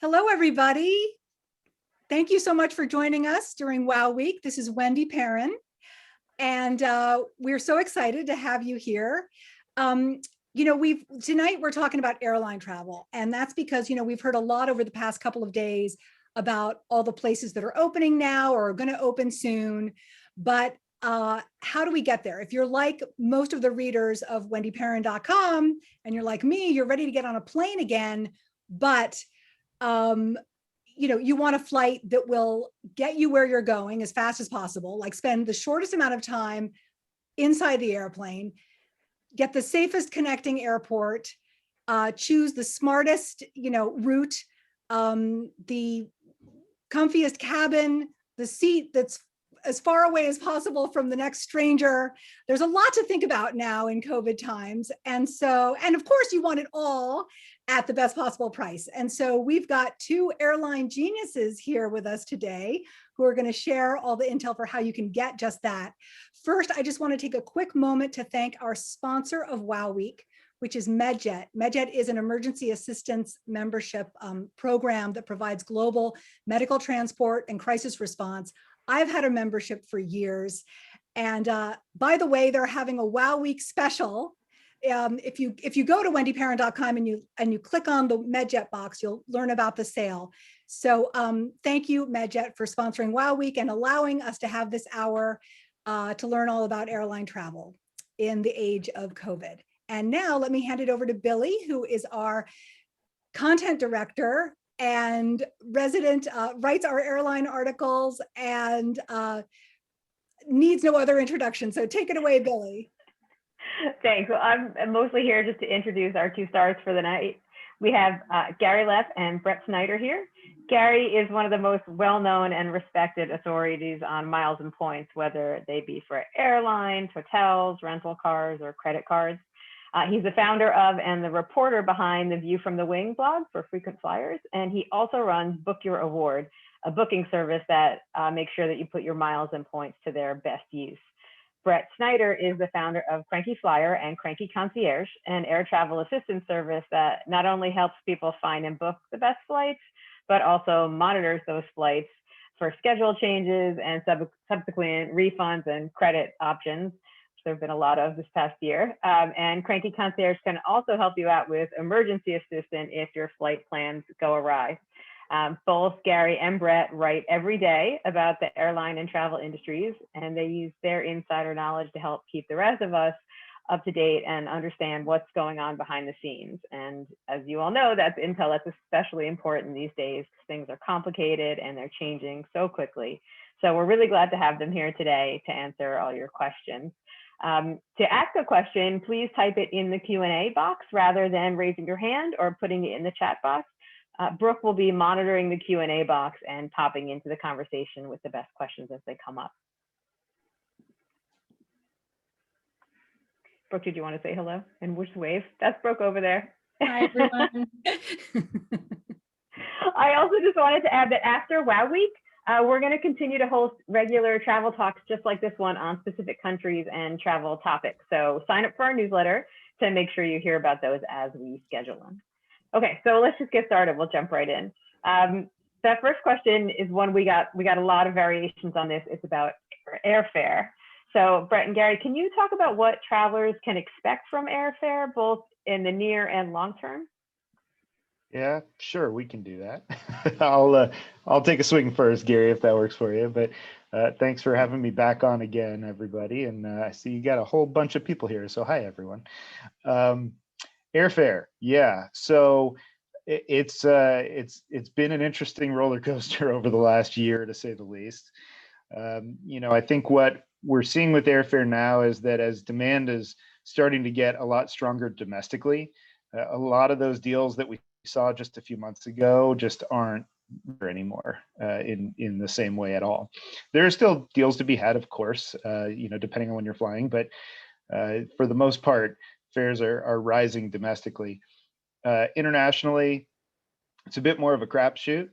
Hello, everybody. Thank you so much for joining us during Wow Week. This is Wendy Perrin, and we're so excited to have you here. Tonight we're talking about airline travel, and that's because, we've heard a lot over the past couple of days about all the places that are opening now or are going to open soon. But how do we get there? If you're like most of the readers of WendyPerrin.com and you're like me, you're ready to get on a plane again, but you want a flight that will get you where you're going as fast as possible, like spend the shortest amount of time inside the airplane, get the safest connecting airport, choose the smartest, route, the comfiest cabin, the seat that's as far away as possible from the next stranger. There's a lot to think about now in COVID times. And of course you want it all at the best possible price. And so we've got two airline geniuses here with us today who are going to share all the intel for how you can get just that. First, I just want to take a quick moment to thank our sponsor of Wow Week, which is MedJet. MedJet is an emergency assistance membership program that provides global medical transport and crisis response. I've had a membership for years. And by the way, they're having a Wow Week special. If you go to WendyPerrin.com and you click on the MedJet box, you'll learn about the sale. So thank you, MedJet, for sponsoring Wow Week and allowing us to have this hour to learn all about airline travel in the age of COVID. And now let me hand it over to Billy, who is our content director and resident, writes our airline articles and needs no other introduction. So take it away, Billy. Thanks. Well, I'm mostly here just to introduce our two stars for the night. We have Gary Leff and Brett Snyder here. Gary is one of the most well-known and respected authorities on miles and points, whether they be for airlines, hotels, rental cars, or credit cards. He's the founder of and the reporter behind the View from the Wing blog for frequent flyers. And he also runs Book Your Award, a booking service that makes sure that you put your miles and points to their best use. Brett Snyder is the founder of Cranky Flyer and Cranky Concierge, an air travel assistance service that not only helps people find and book the best flights, but also monitors those flights for schedule changes and subsequent refunds and credit options. There have been a lot of this past year. And Cranky Concierge can also help you out with emergency assistance if your flight plans go awry. Both Gary and Brett write every day about the airline and travel industries, and they use their insider knowledge to help keep the rest of us up to date and understand what's going on behind the scenes. And as you all know, that's intel that's especially important these days because things are complicated and they're changing so quickly. So we're really glad to have them here today to answer all your questions. To ask a question, please type it in the Q&A box rather than raising your hand or putting it in the chat box. Brooke will be monitoring the Q&A box and popping into the conversation with the best questions as they come up. Brooke, did you want to say hello and wish wave? That's Brooke over there. Hi, everyone. I also just wanted to add that after Wow Week, we're going to continue to host regular travel talks just like this one on specific countries and travel topics. So sign up for our newsletter to make sure you hear about those as we schedule them. Okay, so let's just get started. We'll jump right in. That first question is one we got a lot of variations on this. It's about airfare. So Brett and Gary, can you talk about what travelers can expect from airfare, both in the near and long term? Yeah, sure, we can do that. I'll take a swing first, Gary, if that works for you. But thanks for having me back on again, everybody. And I see you got a whole bunch of people here. So hi, everyone. Airfare, yeah. So it's been an interesting roller coaster over the last year, to say the least. I think what we're seeing with airfare now is that as demand is starting to get a lot stronger domestically, a lot of those deals that we saw just a few months ago just aren't there anymore in the same way at all. There are still deals to be had, of course, depending on when you're flying, but for the most part, fares are rising domestically. Internationally, it's a bit more of a crapshoot.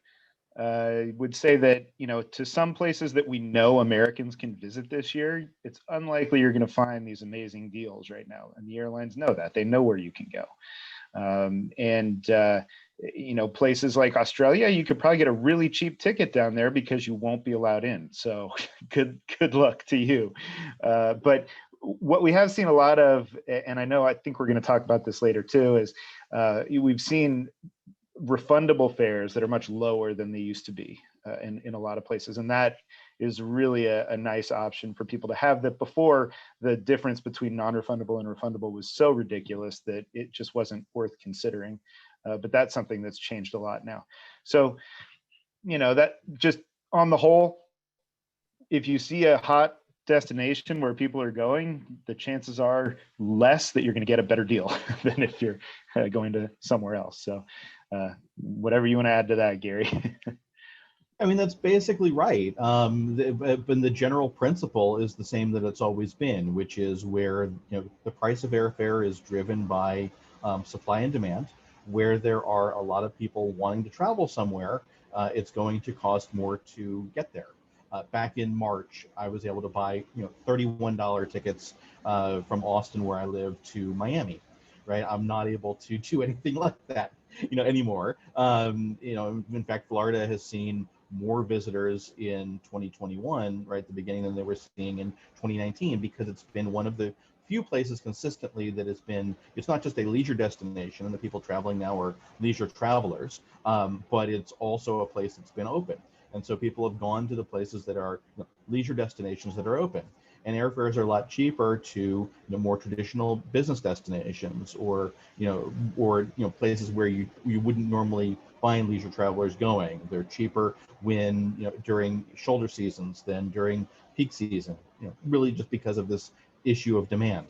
I would say that, to some places that we know Americans can visit this year, it's unlikely you're going to find these amazing deals right now. And the airlines know that. They know where you can go. Places like Australia, you could probably get a really cheap ticket down there because you won't be allowed in. So good luck to you. But what we have seen a lot of, and I think we're going to talk about this later too, is we've seen refundable fares that are much lower than they used to be in a lot of places. And that is really a nice option for people to have. That before, the difference between non-refundable and refundable was so ridiculous that it just wasn't worth considering. But that's something that's changed a lot now. So, that just on the whole, if you see a hot destination where people are going, the chances are less that you're going to get a better deal than if you're going to somewhere else. So whatever you want to add to that, Gary. I mean, that's basically right. But the general principle is the same that it's always been, which is where the price of airfare is driven by supply and demand. Where there are a lot of people wanting to travel somewhere, it's going to cost more to get there. Back in March, I was able to buy $31 tickets from Austin, where I live, to Miami. Right, I'm not able to do anything like that, anymore. In fact, Florida has seen more visitors in 2021, right at the beginning, than they were seeing in 2019, because it's been one of the few places consistently that has been, it's not just a leisure destination and the people traveling now are leisure travelers, but it's also a place that's been open. And so people have gone to the places that are leisure destinations that are open. And airfares are a lot cheaper to more traditional business destinations, or places where you wouldn't normally find leisure travelers going. They're cheaper when during shoulder seasons than during peak season. Really just because of this issue of demand.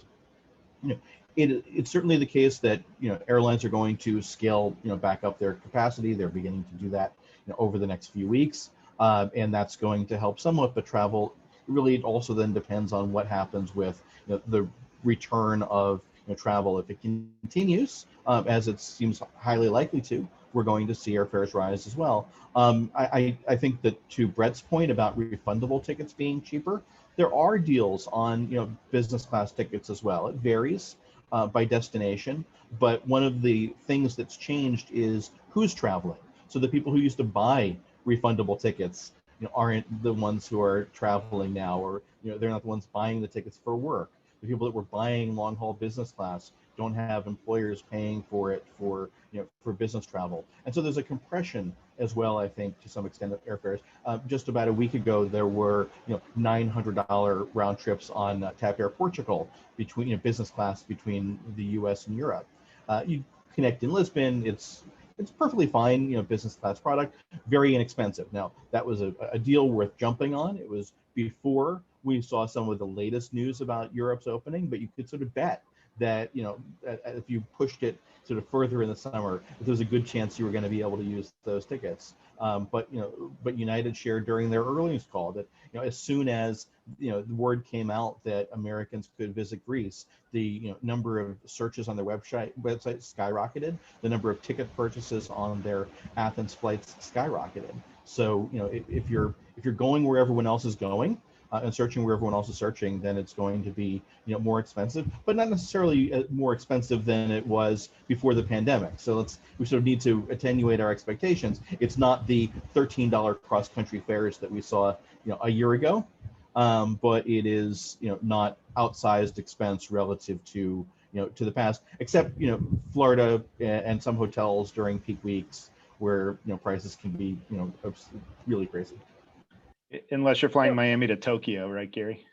It's certainly the case that airlines are going to scale back up their capacity. They're beginning to do that over the next few weeks, and that's going to help somewhat. But travel really also then depends on what happens with the return of travel. If it continues, as it seems highly likely to, we're going to see airfares rise as well. I think that, to Brett's point about refundable tickets being cheaper, there are deals on business class tickets as well. It varies by destination, but one of the things that's changed is who's traveling. So the people who used to buy refundable tickets aren't the ones who are traveling now, or they're not the ones buying the tickets for work. The people that were buying long haul business class don't have employers paying for it for business travel. And so there's a compression as well, I think, to some extent, of airfares. Just about a week ago, there were $900 round trips on TAP Air Portugal between business class between the US and Europe. You connect in Lisbon, it's perfectly fine, business class product, very inexpensive. Now, that was a deal worth jumping on. It was before we saw some of the latest news about Europe's opening, but you could sort of bet that if you pushed it sort of further in the summer, there was a good chance you were going to be able to use those tickets. But United shared during their earnings call that as soon as the word came out that Americans could visit Greece, the number of searches on their website skyrocketed. The number of ticket purchases on their Athens flights skyrocketed. So if you're going where everyone else is going, and searching where everyone else is searching, then it's going to be more expensive, but not necessarily more expensive than it was before the pandemic. So we sort of need to attenuate our expectations. It's not the $13 cross-country fares that we saw a year ago, but it is not outsized expense relative to to the past, except Florida and some hotels during peak weeks where prices can be really crazy. Unless you're flying Miami to Tokyo, right, Gary?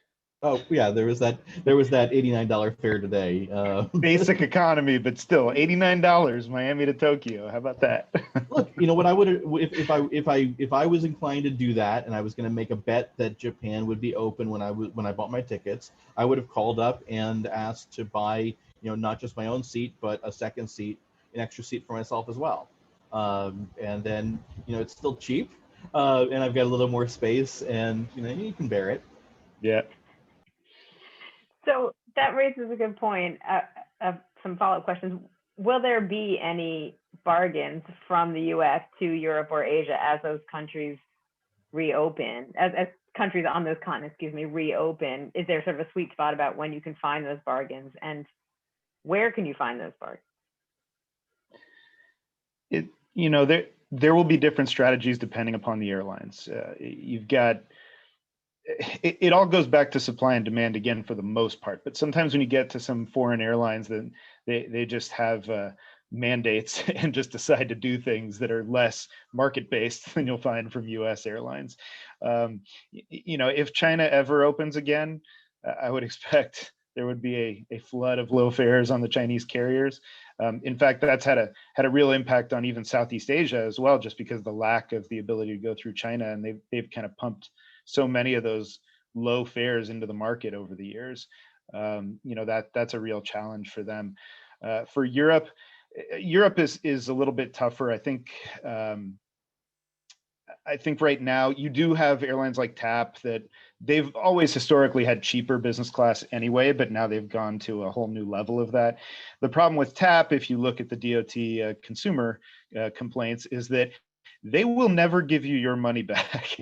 Oh yeah, there was that $89 fare today. Basic economy, but still $89 Miami to Tokyo. How about that? Look, what I would if I was inclined to do that, and I was going to make a bet that Japan would be open when I bought my tickets, I would have called up and asked to buy not just my own seat, but a second seat, an extra seat for myself as well. And then it's still cheap. And I've got a little more space, and you can bear it. Yeah. So that raises a good point. Some follow-up questions. Will there be any bargains from the U.S. to Europe or Asia as those countries reopen, as countries on those continents, reopen? Is there sort of a sweet spot about when you can find those bargains, and where can you find those bargains? There will be different strategies depending upon the airlines. You've got it all goes back to supply and demand again for the most part. But sometimes when you get to some foreign airlines, then they just have mandates and just decide to do things that are less market based than you'll find from U.S. airlines. If China ever opens again, I would expect there would be a flood of low fares on the Chinese carriers. In fact, that's had a real impact on even Southeast Asia as well, just because of the lack of the ability to go through China, and they've kind of pumped so many of those low fares into the market over the years. That's a real challenge for them. For Europe is a little bit tougher. I think right now you do have airlines like TAP that they've always historically had cheaper business class anyway, but now they've gone to a whole new level of that. The problem with TAP, if you look at the DOT consumer complaints, is that they will never give you your money back.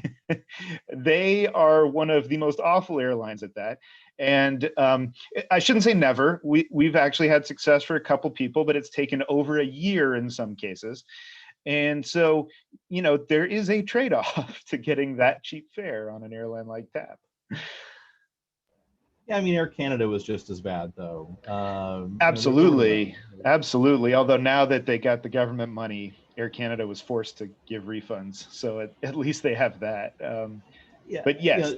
They are one of the most awful airlines at that. And I shouldn't say never. We've actually had success for a couple people, but it's taken over a year in some cases. And so, there is a trade-off to getting that cheap fare on an airline like TAP. Yeah, I mean, Air Canada was just as bad, though. Absolutely. Absolutely. Although now that they got the government money, Air Canada was forced to give refunds. So at least they have that. But yes,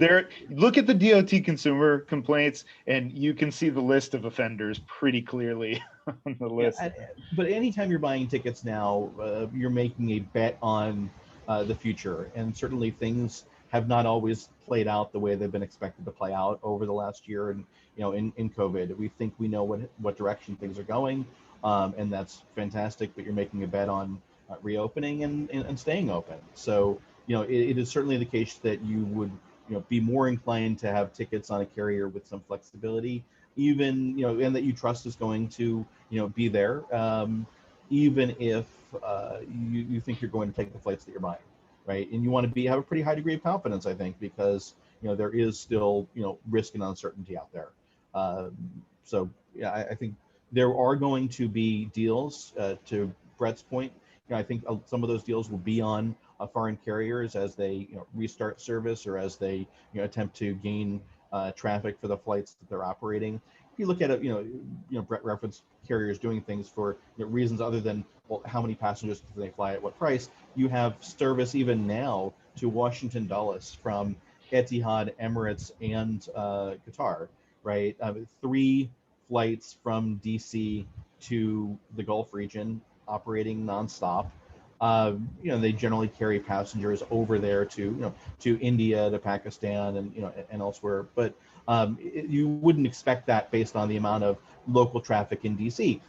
look at the DOT consumer complaints, and you can see the list of offenders pretty clearly on the list. But anytime you're buying tickets now, you're making a bet on the future, and certainly things have not always played out the way they've been expected to play out over the last year. And in COVID, we think we know what direction things are going, and that's fantastic. But you're making a bet on reopening and staying open. So it is certainly the case that you would be more inclined to have tickets on a carrier with some flexibility, even and that you trust is going to be there, even if you think you're going to take the flights that you're buying, right? And you want to have a pretty high degree of confidence, I think, because there is still risk and uncertainty out there. So yeah, I think there are going to be deals. To Brett's point, I think some of those deals will be on foreign carriers as they restart service, or as they attempt to gain traffic for the flights that they're operating. If you look at it, Brett referenced carriers doing things for reasons other than, well, how many passengers do they fly at what price. You have service even now to Washington Dulles from Etihad, Emirates, and Qatar, right? 3 flights from DC to the Gulf region operating nonstop. They generally carry passengers over there to India, to Pakistan, and elsewhere. But you wouldn't expect that based on the amount of local traffic in DC.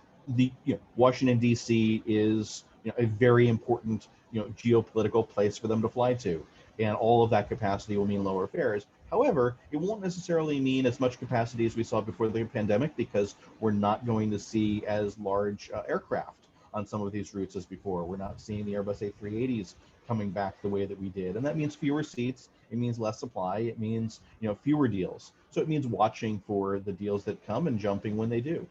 Washington DC is a very important geopolitical place for them to fly to, and all of that capacity will mean lower fares. However, it won't necessarily mean as much capacity as we saw before the pandemic, because we're not going to see as large aircraft on some of these routes as before. We're not seeing the Airbus A380s coming back the way that we did, and that means fewer seats. It means less supply. It means fewer deals. So it means watching for the deals that come and jumping when they do,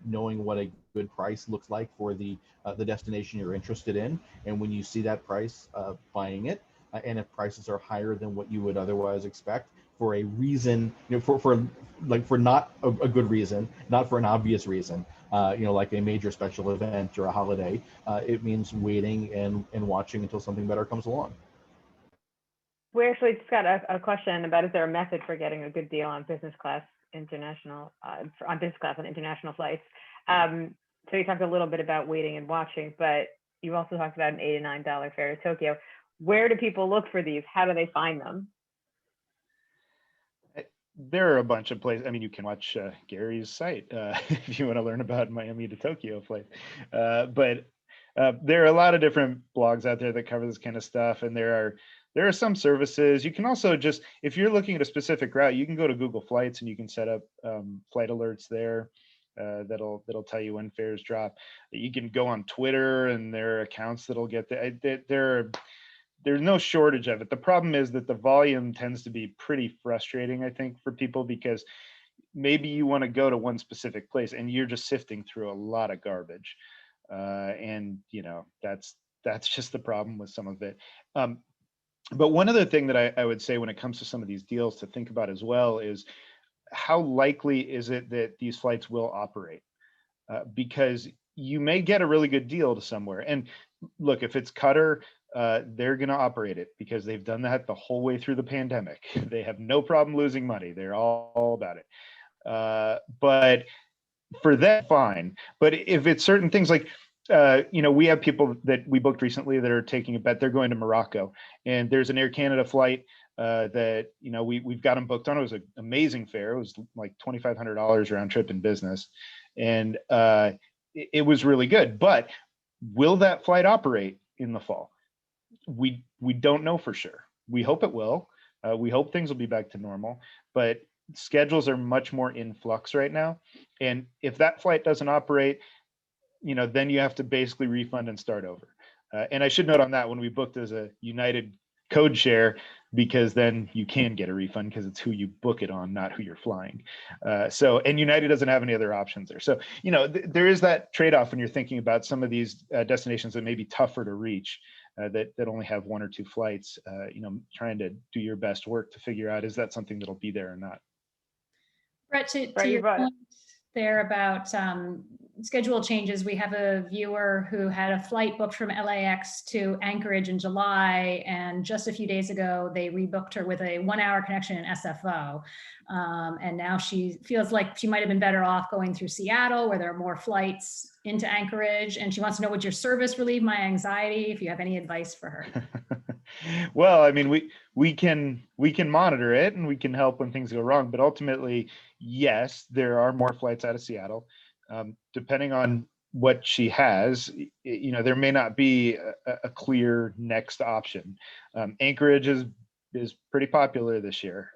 knowing what a good price looks like for the destination you're interested in, and when you see that price, buying it. And if prices are higher than what you would otherwise expect for a reason, for not a good reason, not for an obvious reason, like a major special event or a holiday, it means waiting and watching until something better comes along. We actually just got a question about, is there a method for getting a good deal on business class on international flights? So you talked a little bit about waiting and watching, but you also talked about an $8 to $9 fare to Tokyo. Where do people look for these? How do they find them? There are a bunch of places. I mean, you can watch Gary's site if you want to learn about Miami to Tokyo flight. But there are a lot of different blogs out there that cover this kind of stuff, and there are some services. You can also just, if you're looking at a specific route, you can go to Google Flights and you can set up flight alerts there. That'll tell you when fares drop. You can go on Twitter, and there are accounts that'll get there's no shortage of it. The problem is that the volume tends to be pretty frustrating, I think, for people, because maybe you want to go to one specific place and you're just sifting through a lot of garbage. And that's that's just the problem with some of it. But one other thing that I would say when it comes to some of these deals to think about as well is how likely is it that these flights will operate? Because you may get a really good deal to somewhere. And look, if it's Qatar, they're going to operate it because they've done that the whole way through the pandemic. They have no problem losing money. They're all about it. But for that, fine. But if it's certain things like, we have people that we booked recently that are taking a bet. They're going to Morocco, and there's an Air Canada flight that we've got them booked on. It was an amazing fare. It was like $2,500 round trip in business, and it was really good. But will that flight operate in the fall? We don't know for sure. We hope it will. We hope things will be back to normal, but schedules are much more in flux right now. And if that flight doesn't operate, then you have to basically refund and start over. And I should note on that, when we booked as a United code share, because then you can get a refund because it's who you book it on, not who you're flying. And United doesn't have any other options there. So, there is that trade-off when you're thinking about some of these destinations that may be tougher to reach, that only have one or two flights, trying to do your best work to figure out, is that something that'll be there or not? Brett, to Right, your right. point there about schedule changes, we have a viewer who had a flight booked from LAX to Anchorage in July, and just a few days ago, they rebooked her with a 1-hour connection in SFO. And now she feels like she might have been better off going through Seattle, where there are more flights into Anchorage. And she wants to know, would your service relieve my anxiety? If you have any advice for her. Well, I mean, we can monitor it and we can help when things go wrong, but ultimately, yes, there are more flights out of Seattle. Depending on what she has, there may not be a clear next option. Anchorage is pretty popular this year.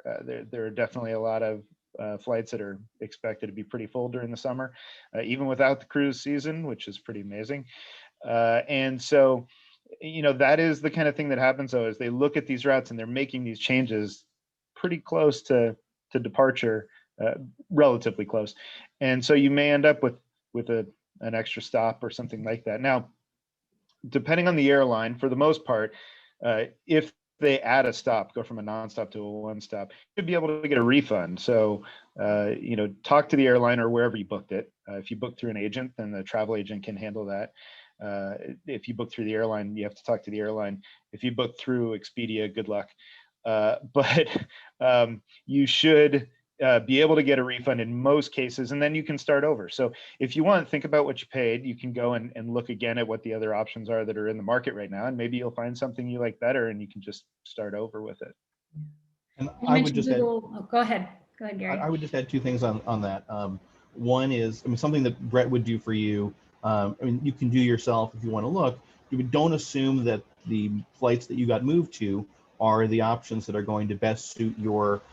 There are definitely a lot of flights that are expected to be pretty full during the summer, even without the cruise season, which is pretty amazing. And so, that is the kind of thing that happens, though, is they look at these routes and they're making these changes pretty close to departure, relatively close. And so you may end up with an extra stop or something like that. Now, depending on the airline, for the most part, if they add a stop, go from a nonstop to a one-stop, you'd be able to get a refund. So, talk to the airline or wherever you booked it. If you book through an agent, then the travel agent can handle that. If you book through the airline, you have to talk to the airline. If you book through Expedia, good luck. But you should be able to get a refund in most cases, and then you can start over. So if you want to think about what you paid, you can go and look again at what the other options are that are in the market right now, and maybe you'll find something you like better, and you can just start over with it. And You I would mentioned just add, Google. Oh, go ahead, Gary. I would just add two things on that. One is, something that Brett would do for you. You can do yourself if you want to look. Don't assume that the flights that you got moved to are the options that are going to best suit your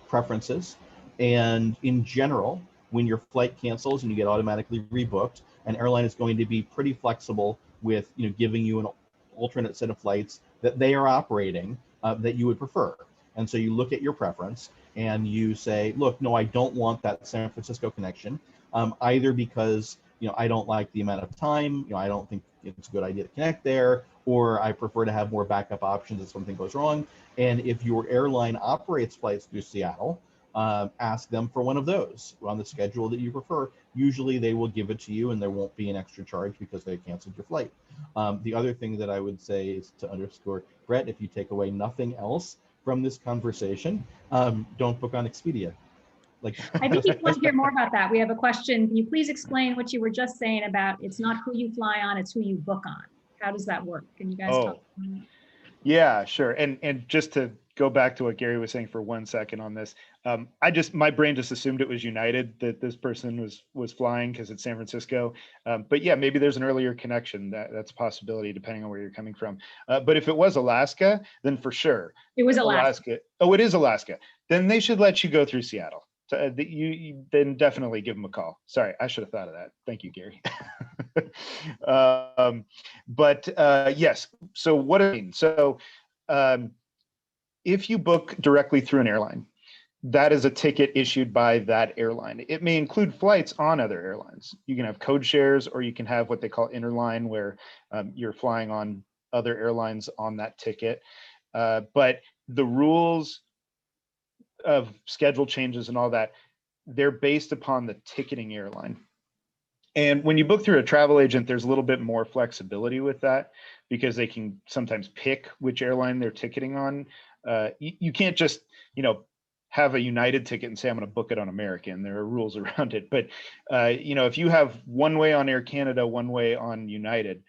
preferences. And in general, when your flight cancels and you get automatically rebooked, an airline is going to be pretty flexible with giving you an alternate set of flights that they are operating that you would prefer. And so you look at your preference and you say, look, no, I don't want that San Francisco connection, either because I don't like the amount of time, I don't think it's a good idea to connect there, or I prefer to have more backup options if something goes wrong. And if your airline operates flights through Seattle, ask them for one of those on the schedule that you prefer. Usually they will give it to you and there won't be an extra charge because they canceled your flight. The other thing that I would say is to underscore, Brett, if you take away nothing else from this conversation, don't book on Expedia. I think you want to hear more about that. We have a question. Can you please explain what you were just saying about it's not who you fly on, it's who you book on? How does that work? Can you guys talk about that? Yeah, sure. And just to go back to what Gary was saying for 1 second on this, my brain just assumed it was United that this person was flying because it's San Francisco. But yeah, maybe there's an earlier connection. That's a possibility depending on where you're coming from. But if it was Alaska, then for sure. It was Alaska. Oh, it is Alaska. Then they should let you go through Seattle. So you then definitely give them a call. Sorry, I should have thought of that. Thank you, Gary. Yes. So what I mean, so if you book directly through an airline, that is a ticket issued by that airline. It may include flights on other airlines. You can have code shares, or you can have what they call interline, where you're flying on other airlines on that ticket. But the rules of schedule changes and all that, they're based upon the ticketing airline. And when you book through a travel agent, there's a little bit more flexibility with that, because they can sometimes pick which airline they're ticketing on. You can't just, have a United ticket and say, I'm going to book it on American. There are rules around it. But, if you have one way on Air Canada, one way on United,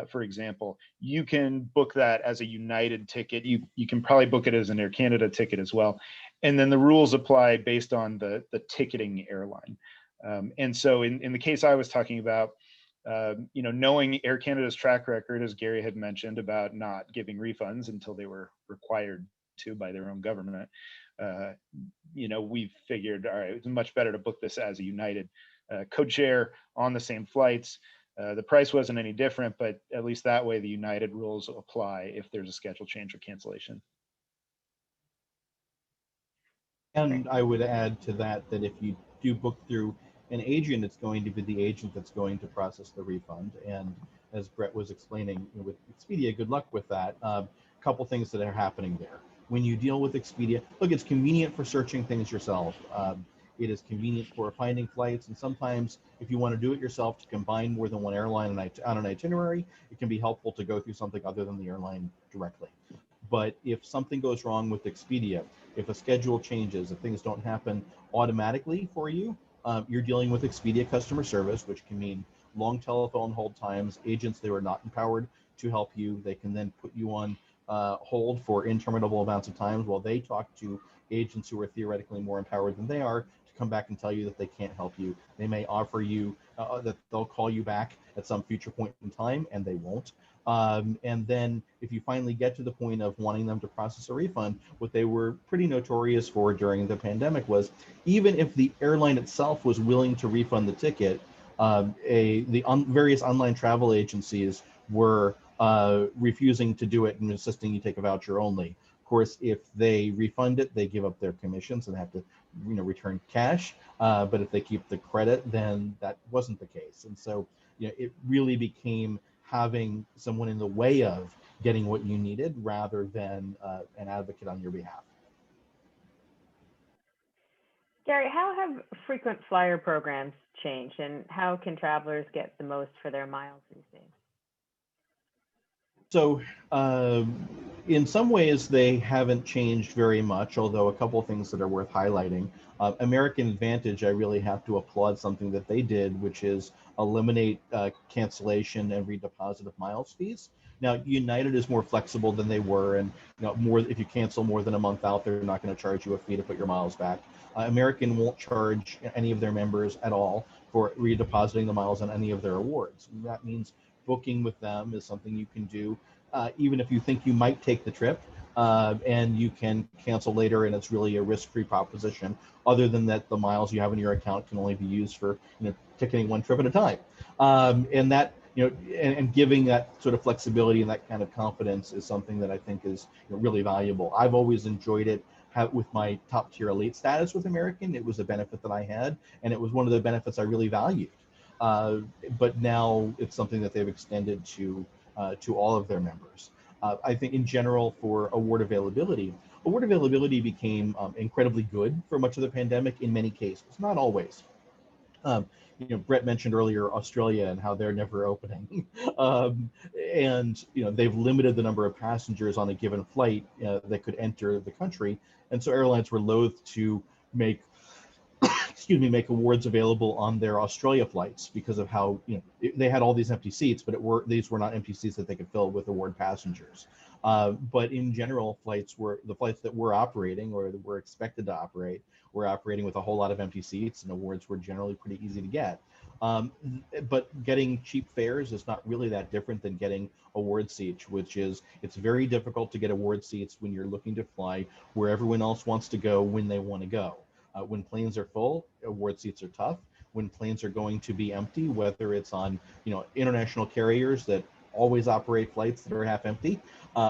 for example, you can book that as a United ticket. You can probably book it as an Air Canada ticket as well. And then the rules apply based on the ticketing airline. And so in the case I was talking about, knowing Air Canada's track record, as Gary had mentioned, about not giving refunds until they were required to by their own government, we figured, all right, it's much better to book this as a United code share on the same flights. The price wasn't any different, but at least that way the United rules apply if there's a schedule change or cancellation. And I would add to that if you do book through an agent, it's going to be the agent that's going to process the refund. And as Brett was explaining, with Expedia, good luck with that. Couple things that are happening there. When you deal with Expedia, look, it's convenient for searching things yourself. It is convenient for finding flights, and sometimes if you want to do it yourself to combine more than one airline on an itinerary, it can be helpful to go through something other than the airline directly. But if something goes wrong with Expedia, if a schedule changes, if things don't happen automatically for you, you're dealing with Expedia customer service, which can mean long telephone hold times, agents that are not empowered to help you. They can then put you on hold for interminable amounts of times while they talk to agents who are theoretically more empowered than they are to come back and tell you that they can't help you. They may offer you that they'll call you back at some future point in time, and they won't. And then if you finally get to the point of wanting them to process a refund, what they were pretty notorious for during the pandemic was, even if the airline itself was willing to refund the ticket, various online travel agencies were refusing to do it and insisting you take a voucher only. Of course, if they refund it, they give up their commissions and have to, return cash. But if they keep the credit, then that wasn't the case. And so, it really became having someone in the way of getting what you needed rather than an advocate on your behalf. Gary, how have frequent flyer programs changed, and how can travelers get the most for their miles these days? So in some ways, they haven't changed very much, although a couple of things that are worth highlighting. American Advantage, I really have to applaud something that they did, which is eliminate cancellation and redeposit of miles fees. Now, United is more flexible than they were, and more if you cancel more than a month out, they're not going to charge you a fee to put your miles back. American won't charge any of their members at all for redepositing the miles on any of their awards. And that means booking with them is something you can do, even if you think you might take the trip, and you can cancel later, and it's really a risk-free proposition. Other than that, the miles you have in your account can only be used for ticketing one trip at a time, and that and giving that sort of flexibility and that kind of confidence is something that I think is really valuable. I've always enjoyed it. With my top tier elite status with American, it was a benefit that I had, and it was one of the benefits I really valued. But now it's something that they've extended to all of their members. I think in general for award availability became incredibly good for much of the pandemic in many cases, not always. Brett mentioned earlier Australia and how they're never opening, and they've limited the number of passengers on a given flight that could enter the country, and so airlines were loath to make awards available on their Australia flights because of how they had all these empty seats, but these were not empty seats that they could fill with award passengers. But in general, the flights that were operating or that were expected to operate were operating with a whole lot of empty seats, and awards were generally pretty easy to get. But getting cheap fares is not really that different than getting award seats, which is it's very difficult to get award seats when you're looking to fly where everyone else wants to go when they want to go. When planes are full, award seats are tough. When planes are going to be empty, whether it's on international carriers that always operate flights that are half empty,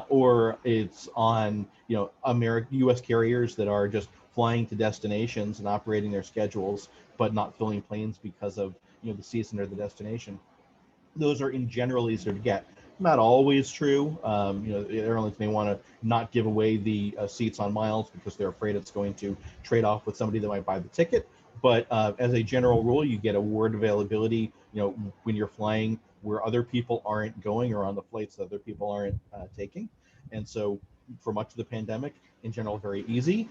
or it's on U.S. carriers that are just flying to destinations and operating their schedules, but not filling planes because of the season or the destination. Those are in general easier to get. Not always true. Airlines may want to not give away the seats on miles because they're afraid it's going to trade off with somebody that might buy the ticket. But as a general rule, you get award availability, when you're flying where other people aren't going or on the flights that other people aren't taking. And so for much of the pandemic, in general, very easy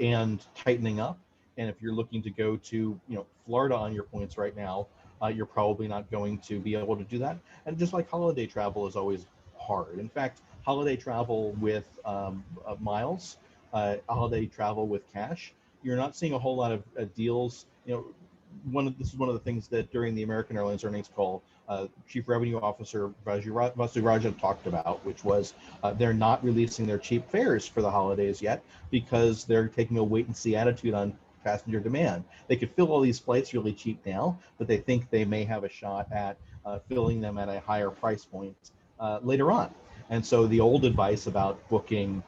and tightening up. And if you're looking to go to, Florida on your points right now, you're probably not going to be able to do that. And just like holiday travel is always hard. In fact, holiday travel with miles, holiday travel with cash, you're not seeing a whole lot of deals. This is one of the things that during the American Airlines earnings call, Chief Revenue Officer Vasu Raja talked about, which was they're not releasing their cheap fares for the holidays yet because they're taking a wait and see attitude on passenger demand. They could fill all these flights really cheap now, but they think they may have a shot at filling them at a higher price point later on. And so the old advice about booking,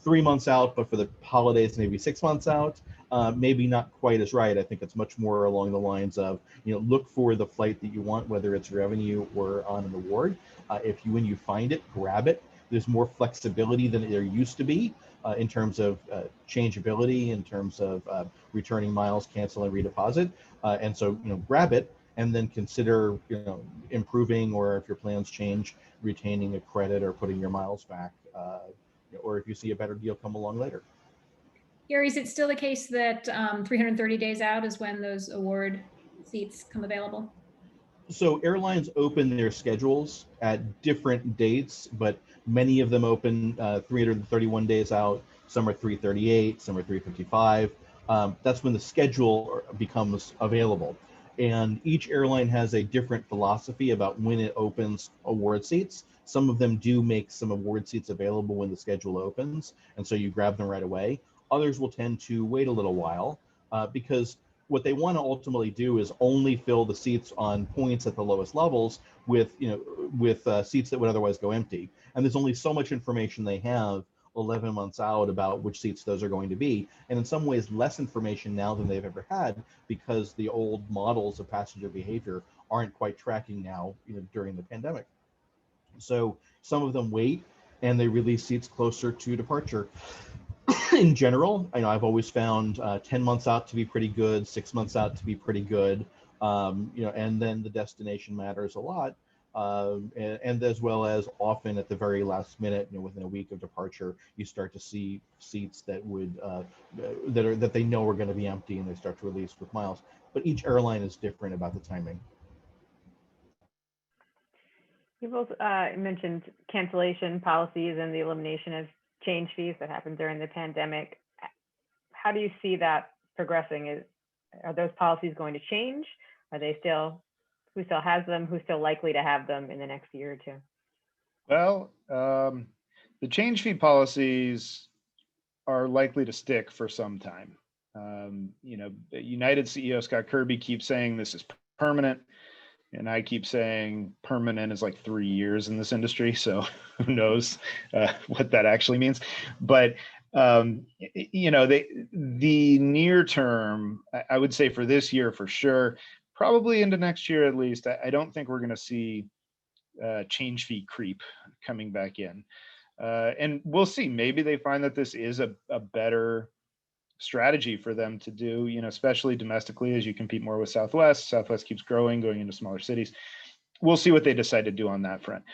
3 months out, but for the holidays, maybe 6 months out, maybe not quite as right. I think it's much more along the lines of, look for the flight that you want, whether it's revenue or on an award. When you find it, grab it. There's more flexibility than there used to be in terms of changeability, in terms of returning miles, cancel and redeposit. And so, grab it and then consider, improving, or if your plans change, retaining a credit or putting your miles back, or if you see a better deal come along later. Gary, is it still the case that 330 days out is when those award seats come available? So airlines open their schedules at different dates, but many of them open 331 days out. Some are 338, some are 355. That's when the schedule becomes available. And each airline has a different philosophy about when it opens award seats. Some of them do make some award seats available when the schedule opens, and so you grab them right away. Others will tend to wait a little while because what they want to ultimately do is only fill the seats on points at the lowest levels with seats that would otherwise go empty. And there's only so much information they have 11 months out about which seats those are going to be. And in some ways, less information now than they've ever had because the old models of passenger behavior aren't quite tracking now, during the pandemic. So some of them wait and they release seats closer to departure. In general, I've always found 10 months out to be pretty good, 6 months out to be pretty good, and then the destination matters a lot, and as well as often at the very last minute, within a week of departure, you start to see seats that would that they know are going to be empty, and they start to release with miles. But each airline is different about the timing. You both mentioned cancellation policies and the elimination of change fees that happened during the pandemic. How do you see that progressing? Are those policies going to change? Are they still, who still has them? Who's still likely to have them in the next year or two? Well, the change fee policies are likely to stick for some time. United CEO Scott Kirby keeps saying this is permanent. And I keep saying permanent is like 3 years in this industry. So who knows what that actually means. But, the near term, I would say for this year, for sure, probably into next year at least, I don't think we're going to see change fee creep coming back in. And we'll see. Maybe they find that this is a better strategy for them to do, especially domestically as you compete more with Southwest. Southwest keeps growing, going into smaller cities. We'll see what they decide to do on that front.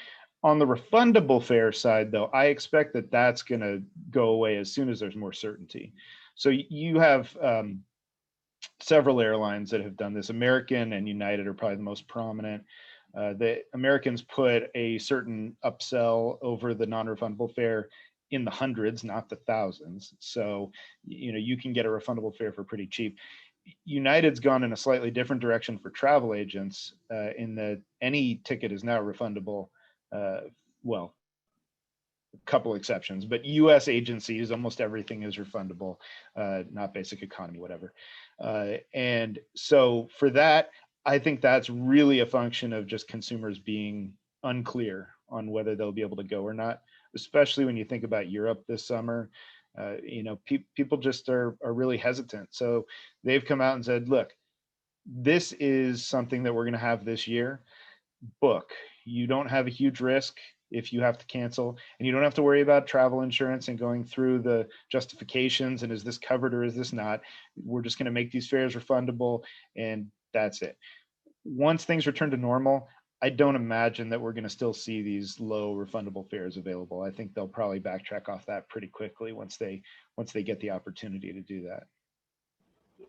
On the refundable fare side, though, I expect that that's going to go away as soon as there's more certainty. So you have several airlines that have done this. American and United are probably the most prominent. The Americans put a certain upsell over the non-refundable fare in the hundreds, not the thousands. So, you can get a refundable fare for pretty cheap. United's gone in a slightly different direction for travel agents in that any ticket is now refundable. Well, a couple exceptions, but US agencies, almost everything is refundable, not basic economy, whatever. And so for that, I think that's really a function of just consumers being unclear on whether they'll be able to go or not, especially when you think about Europe this summer. People just are really hesitant. So they've come out and said, look, this is something that we're going to have this year. Book. You don't have a huge risk if you have to cancel, and you don't have to worry about travel insurance and going through the justifications and is this covered or is this not. We're just going to make these fares refundable, and that's it. Once things return to normal, I don't imagine that we're going to still see these low refundable fares available. I think they'll probably backtrack off that pretty quickly once they get the opportunity to do that.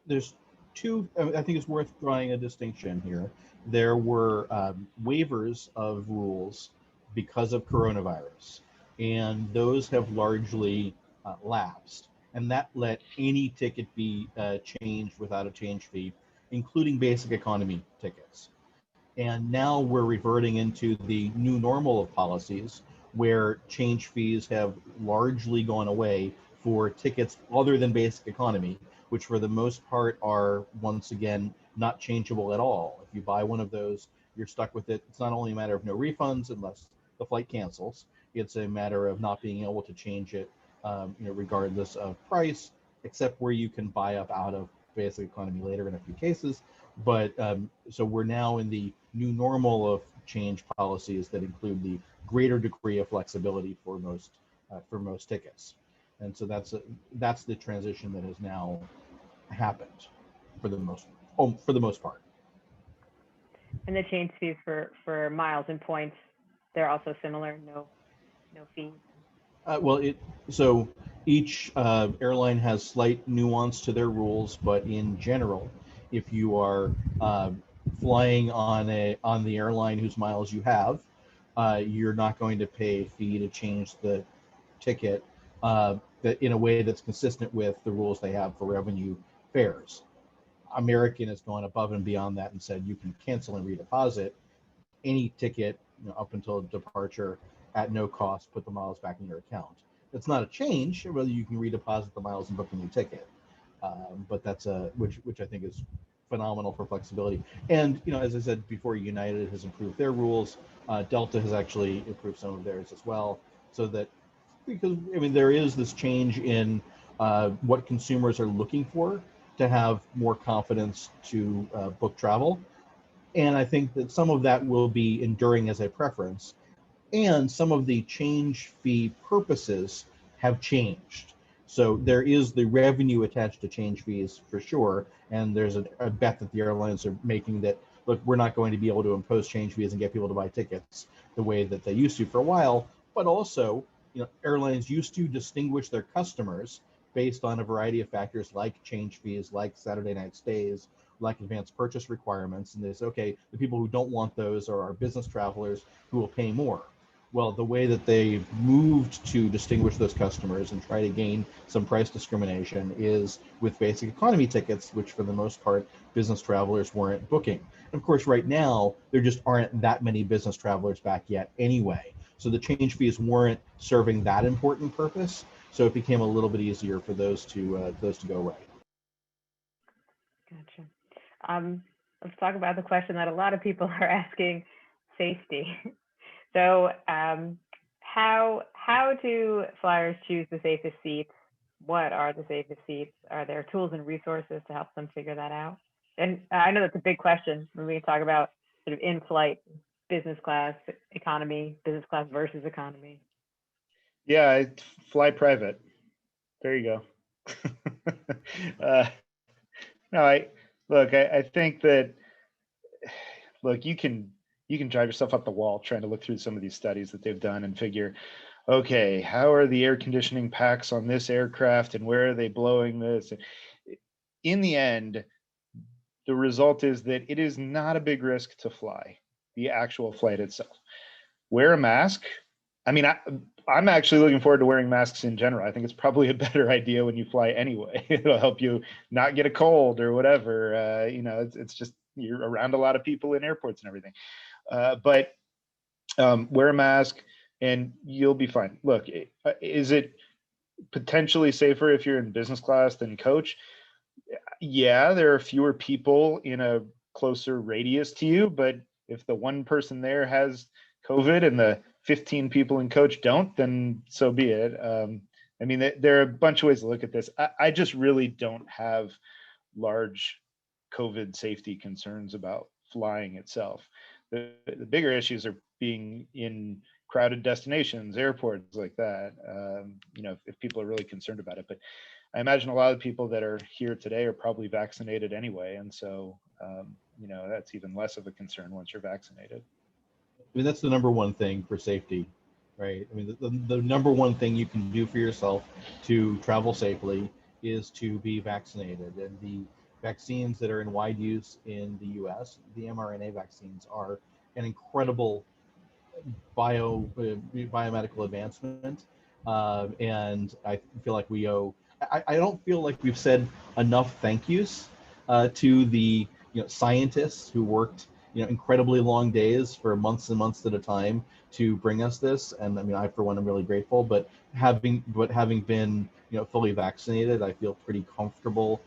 There's two, I think it's worth drawing a distinction here. There were waivers of rules because of coronavirus, and those have largely lapsed. And that let any ticket be changed without a change fee, including basic economy tickets. And now we're reverting into the new normal of policies where change fees have largely gone away for tickets other than basic economy, which for the most part are, once again, not changeable at all. If you buy one of those, you're stuck with it. It's not only a matter of no refunds unless the flight cancels, it's a matter of not being able to change it, regardless of price, except where you can buy up out of basic economy later in a few cases. But so we're now in the new normal of change policies that include the greater degree of flexibility for most tickets. And so that's the transition that has now happened for the most part. And the change fees for miles and points, they're also similar, no fees. So each airline has slight nuance to their rules, but in general, if you are flying on the airline whose miles you have, you're not going to pay a fee to change the ticket in a way that's consistent with the rules they have for revenue fares. American has gone above and beyond that and said you can cancel and redeposit any ticket up until departure at no cost, put the miles back in your account. It's not a change, whether you can redeposit the miles and book a new ticket. But that's which I think is phenomenal for flexibility. And as I said before, United has improved their rules. Delta has actually improved some of theirs as well, so that because there is this change in what consumers are looking for to have more confidence to book travel. And I think that some of that will be enduring as a preference. And some of the change fee purposes have changed. So there is the revenue attached to change fees for sure. And there's a bet that the airlines are making that, look, we're not going to be able to impose change fees and get people to buy tickets the way that they used to for a while. But also, airlines used to distinguish their customers based on a variety of factors like change fees, like Saturday night stays, like advanced purchase requirements. And they say, okay, the people who don't want those are our business travelers who will pay more. Well, the way that they moved to distinguish those customers and try to gain some price discrimination is with basic economy tickets, which for the most part, business travelers weren't booking. And of course, right now, there just aren't that many business travelers back yet anyway. So the change fees weren't serving that important purpose. So it became a little bit easier for those to go away. Gotcha. Let's talk about the question that a lot of people are asking: safety. So, how do flyers choose the safest seats? What are the safest seats? Are there tools and resources to help them figure that out? And I know that's a big question when we talk about sort of in-flight business class, economy, business class versus economy. Yeah, I fly private. There you go. No, I think that, you can drive yourself up the wall trying to look through some of these studies that they've done and figure, okay, how are the air conditioning packs on this aircraft and where are they blowing this? In the end, the result is that it is not a big risk to fly, the actual flight itself. Wear a mask. I mean, I'm actually looking forward to wearing masks in general. I think it's probably a better idea when you fly anyway. It'll help you not get a cold or whatever. It's just, you're around a lot of people in airports and everything. But wear a mask and you'll be fine. Look, is it potentially safer if you're in business class than coach? Yeah, there are fewer people in a closer radius to you, but if the one person there has COVID and the 15 people in coach don't, then so be it. I mean, there are a bunch of ways to look at this. I just really don't have large COVID safety concerns about flying itself. The bigger issues are being in crowded destinations, airports like that. You know, if people are really concerned about it, but I imagine a lot of people that are here today are probably vaccinated anyway, and so you know, that's even less of a concern once you're vaccinated. I mean, that's the number one thing for safety, right? I mean, the number one thing you can do for yourself to travel safely is to be vaccinated. And the vaccines that are in wide use in the US, the mRNA vaccines, are an incredible biomedical advancement. And I feel like we owe, I don't feel like we've said enough thank yous to the scientists who worked incredibly long days for months and months at a time to bring us this. And I mean, I for one am really grateful, but having been fully vaccinated, I feel pretty comfortable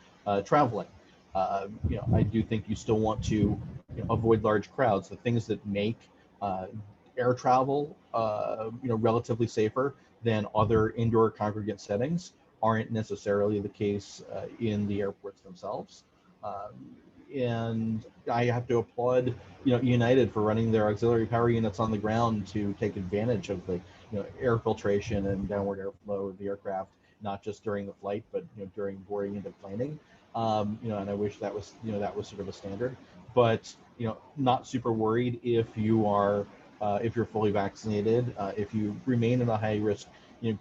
traveling. I do think you still want to avoid large crowds. The things that make air travel relatively safer than other indoor congregate settings aren't necessarily the case in the airports themselves. And I have to applaud United for running their auxiliary power units on the ground to take advantage of the air filtration and downward airflow of the aircraft, not just during the flight, but during boarding and deplaning. And I wish that was that was sort of a standard, but not super worried if you are if you're fully vaccinated. If you remain in a high risk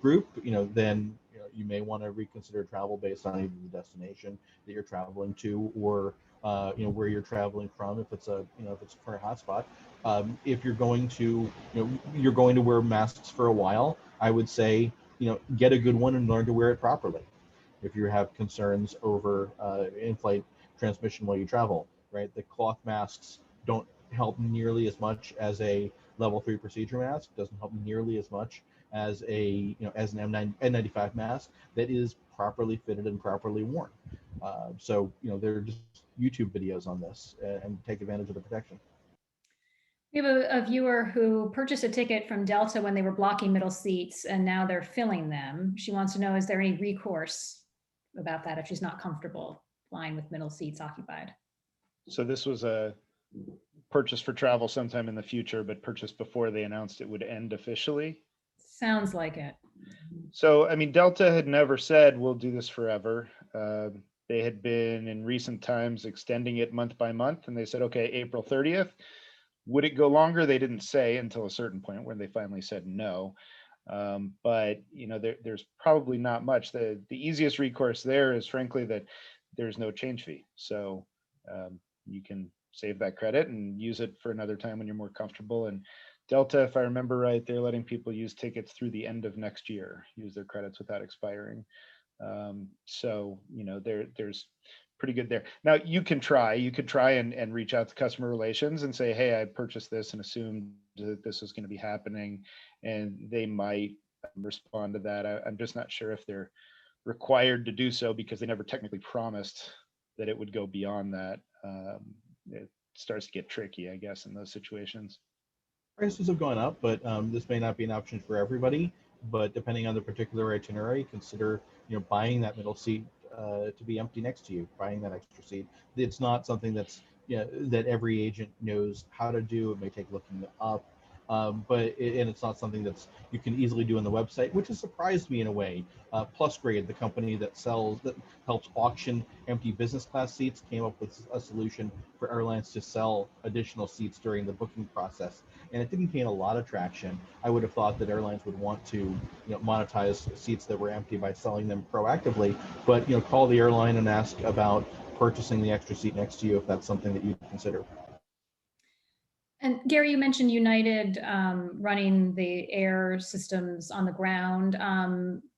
group, then you may want to reconsider travel based on either the destination that you're traveling to or where you're traveling from. If it's a if it's a current hotspot, if you're going to you're going to wear masks for a while, I would say get a good one and learn to wear it properly. If you have concerns over in-flight transmission while you travel, right? The cloth masks don't help nearly as much as a level 3 procedure mask, doesn't help nearly as much as a as an N95 mask that is properly fitted and properly worn. So there are just YouTube videos on this, and take advantage of the protection. We have a viewer who purchased a ticket from Delta when they were blocking middle seats, and now they're filling them. She wants to know, is there any recourse about that if she's not comfortable flying with middle seats occupied? So this was a purchase for travel sometime in the future, but purchased before they announced it would end officially. Sounds like it. So, I mean, Delta had never said we'll do this forever. They had been in recent times extending it month by month, and they said, okay, April 30th. Would it go longer? They didn't say until a certain point when they finally said no. But there's probably not much. The easiest recourse there is frankly that there's no change fee. So you can save that credit and use it for another time when you're more comfortable. And Delta, if I remember right, they're letting people use tickets through the end of next year, use their credits without expiring. So there's pretty good there. Now you could try and reach out to customer relations and say, hey, I purchased this and assumed that this was going to be happening, and they might respond to that. I'm just not sure if they're required to do so because they never technically promised that it would go beyond that. It starts to get tricky, I guess, in those situations. Prices have gone up, but this may not be an option for everybody. But depending on the particular itinerary, consider buying that middle seat to be empty next to you, buying that extra seat. It's not something that's that every agent knows how to do. It may take looking up, but it's not something that's you can easily do on the website, which has surprised me in a way. PlusGrade, the company that helps auction empty business class seats, came up with a solution for airlines to sell additional seats during the booking process, and it didn't gain a lot of traction. I would have thought that airlines would want to monetize seats that were empty by selling them proactively, but call the airline and ask about purchasing the extra seat next to you if that's something that you'd consider. And Gary, you mentioned United running the air systems on the ground.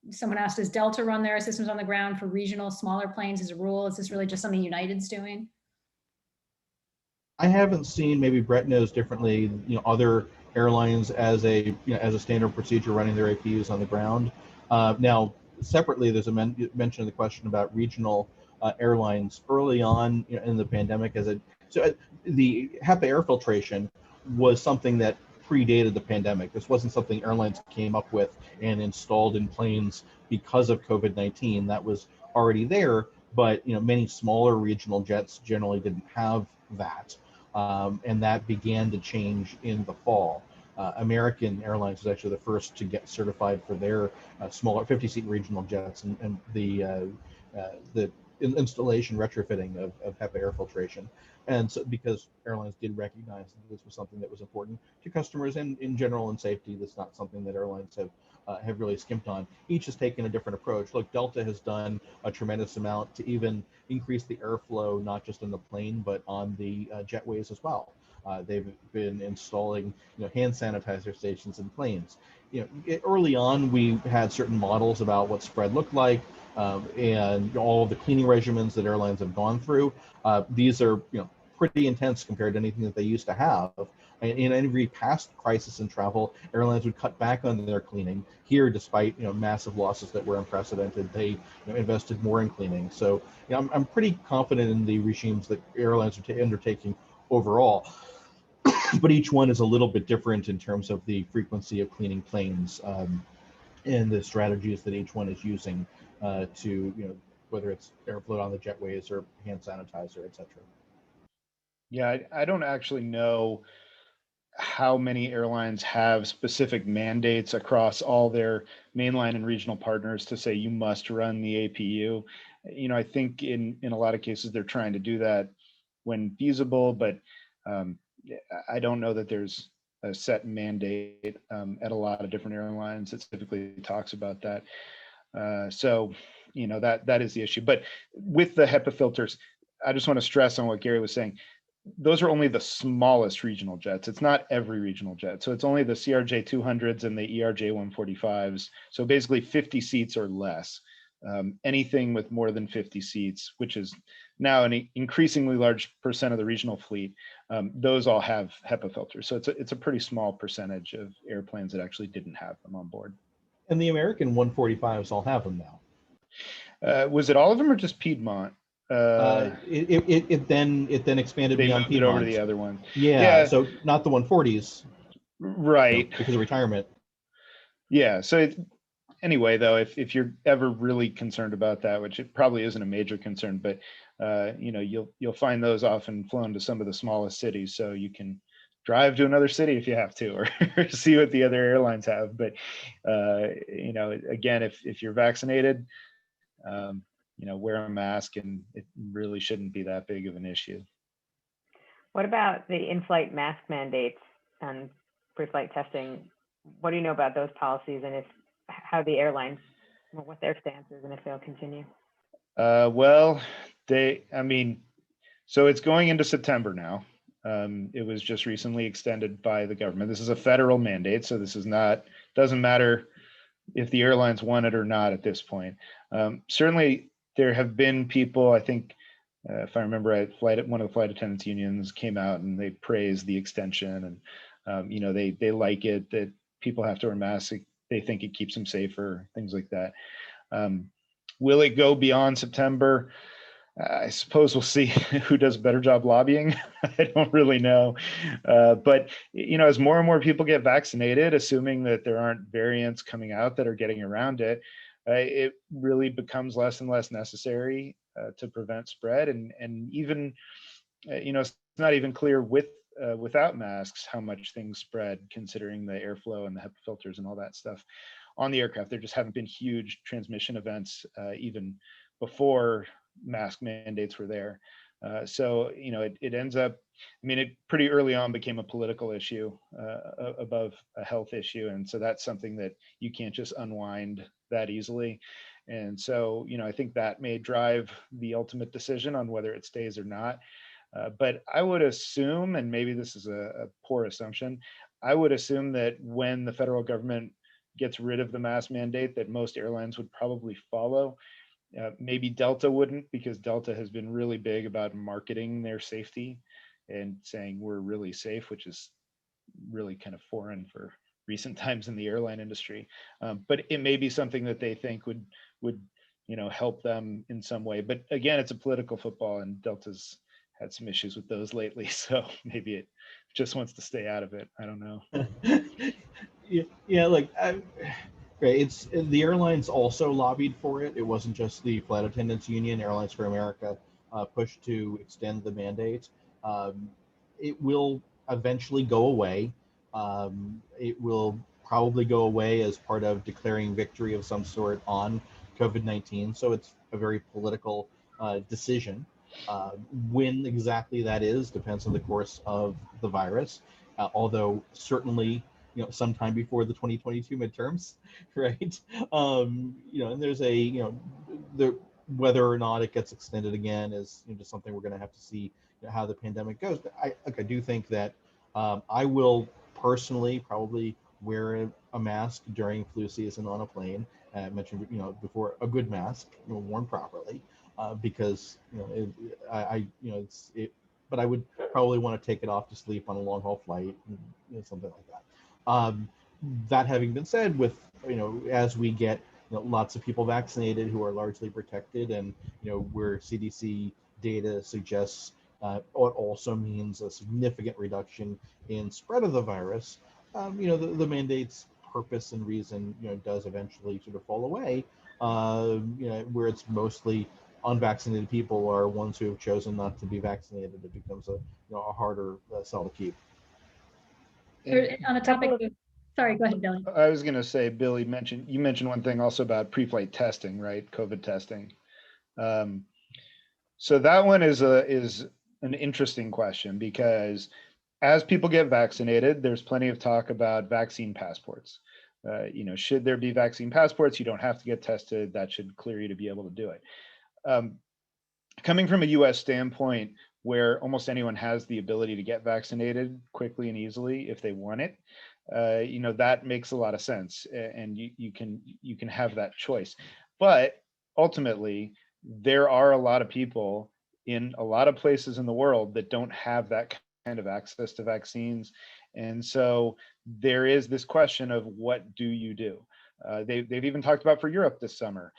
Someone asked, does Delta run their systems on the ground for regional smaller planes as a rule? Is this really just something United's doing? I haven't seen, maybe Brett knows differently, other airlines as a as a standard procedure running their APUs on the ground. Now, separately, there's a mention of the question about regional airlines early on in the pandemic. The HEPA air filtration was something that predated the pandemic. This wasn't something airlines came up with and installed in planes because of COVID-19. That was already there, but many smaller regional jets generally didn't have that, and that began to change in the fall. American Airlines was actually the first to get certified for their smaller 50-seat regional jets, and the installation retrofitting of HEPA air filtration. And so, because airlines did recognize that this was something that was important to customers and in general in safety, that's not something that airlines have really skimped on. Each has taken a different approach. Look, Delta has done a tremendous amount to even increase the airflow, not just in the plane, but on the jetways as well. They've been installing hand sanitizer stations in planes. Early on, we had certain models about what spread looked like, and all of the cleaning regimens that airlines have gone through. These are pretty intense compared to anything that they used to have. And in every past crisis in travel, airlines would cut back on their cleaning. Here, despite massive losses that were unprecedented, they invested more in cleaning. So I'm pretty confident in the regimes that airlines are undertaking overall. But each one is a little bit different in terms of the frequency of cleaning planes, and the strategies that each one is using to, whether it's airflow on the jetways or hand sanitizer, etc. Yeah, I don't actually know how many airlines have specific mandates across all their mainline and regional partners to say you must run the APU. I think in a lot of cases they're trying to do that when feasible, but I don't know that there's a set mandate at a lot of different airlines that typically talks about that. So that is the issue. But with the HEPA filters, I just want to stress on what Gary was saying. Those are only the smallest regional jets. It's not every regional jet. So it's only the CRJ 200s and the ERJ 145s. So basically 50 seats or less. Anything with more than 50 seats, which is now an increasingly large percent of the regional fleet, those all have HEPA filters. So it's a pretty small percentage of airplanes that actually didn't have them on board. And the American 145s all have them now. Was it all of them or just Piedmont? It then expanded They beyond moved it Piedmont. over to the other one. Yeah, so not the 140s, right? Because of retirement. Yeah. So anyway, though, if you're ever really concerned about that, which it probably isn't a major concern, but you'll find those often flown to some of the smallest cities, so you can drive to another city if you have to, or see what the other airlines have. But again, if you're vaccinated, wear a mask, and it really shouldn't be that big of an issue. What about the in-flight mask mandates and pre-flight testing? What do you know about those policies, and how the airlines, what their stance is, and if they'll continue? Well, so it's going into September now. It was just recently extended by the government. This is a federal mandate, so this doesn't matter if the airlines want it or not at this point. Certainly, there have been people, I think, if I remember right, one of the flight attendants unions came out and they praised the extension, and they like it that people have to wear masks. They think it keeps them safer, things like that. Will it go beyond September? I suppose we'll see who does a better job lobbying. I don't really know. But, as more and more people get vaccinated, assuming that there aren't variants coming out that are getting around it, it really becomes less and less necessary to prevent spread. And even, it's not even clear without masks how much things spread, considering the airflow and the HEPA filters and all that stuff on the aircraft. There just haven't been huge transmission events even before mask mandates were there. So it ends up, it pretty early on became a political issue above a health issue. And so that's something that you can't just unwind that easily. And so, I think that may drive the ultimate decision on whether it stays or not. But I would assume, and maybe this is a poor assumption, I would assume that when the federal government gets rid of the mask mandate, that most airlines would probably follow. Maybe Delta wouldn't, because Delta has been really big about marketing their safety and saying we're really safe, which is really kind of foreign for recent times in the airline industry. But it may be something that they think would help them in some way. But again, it's a political football, and Delta's had some issues with those lately, so maybe it just wants to stay out of it. I don't know. Yeah, right. It's the airlines also lobbied for it. It wasn't just the flight attendants union. Airlines for America pushed to extend the mandate. Um, it will eventually go away. It will probably go away as part of declaring victory of some sort on COVID-19. So it's a very political decision. When exactly that is depends on the course of the virus. Although certainly, sometime before the 2022 midterms, right? And there's the whether or not it gets extended again is just something we're going to have to see how the pandemic goes. But I do think that I will personally probably wear a mask during flu season on a plane. I mentioned before, a good mask, worn properly, because it's it. But I would probably want to take it off to sleep on a long haul flight, something like that. That having been said, with as we get lots of people vaccinated who are largely protected, and where CDC data suggests it also means a significant reduction in spread of the virus. The mandate's purpose and reason does eventually sort of fall away. Where it's mostly unvaccinated people are ones who have chosen not to be vaccinated. It becomes a harder sell to keep. On the topic of, sorry, go ahead, Billy. I was going to say, Billy, you mentioned one thing also about pre-flight testing, right? COVID testing. So that one is an interesting question, because as people get vaccinated, there's plenty of talk about vaccine passports. Should there be vaccine passports? You don't have to get tested. That should clear you to be able to do it. Coming from a US standpoint, where almost anyone has the ability to get vaccinated quickly and easily if they want it, that makes a lot of sense, and you can have that choice. But ultimately, there are a lot of people in a lot of places in the world that don't have that kind of access to vaccines, and so there is this question of what do you do? They've even talked about for Europe this summer.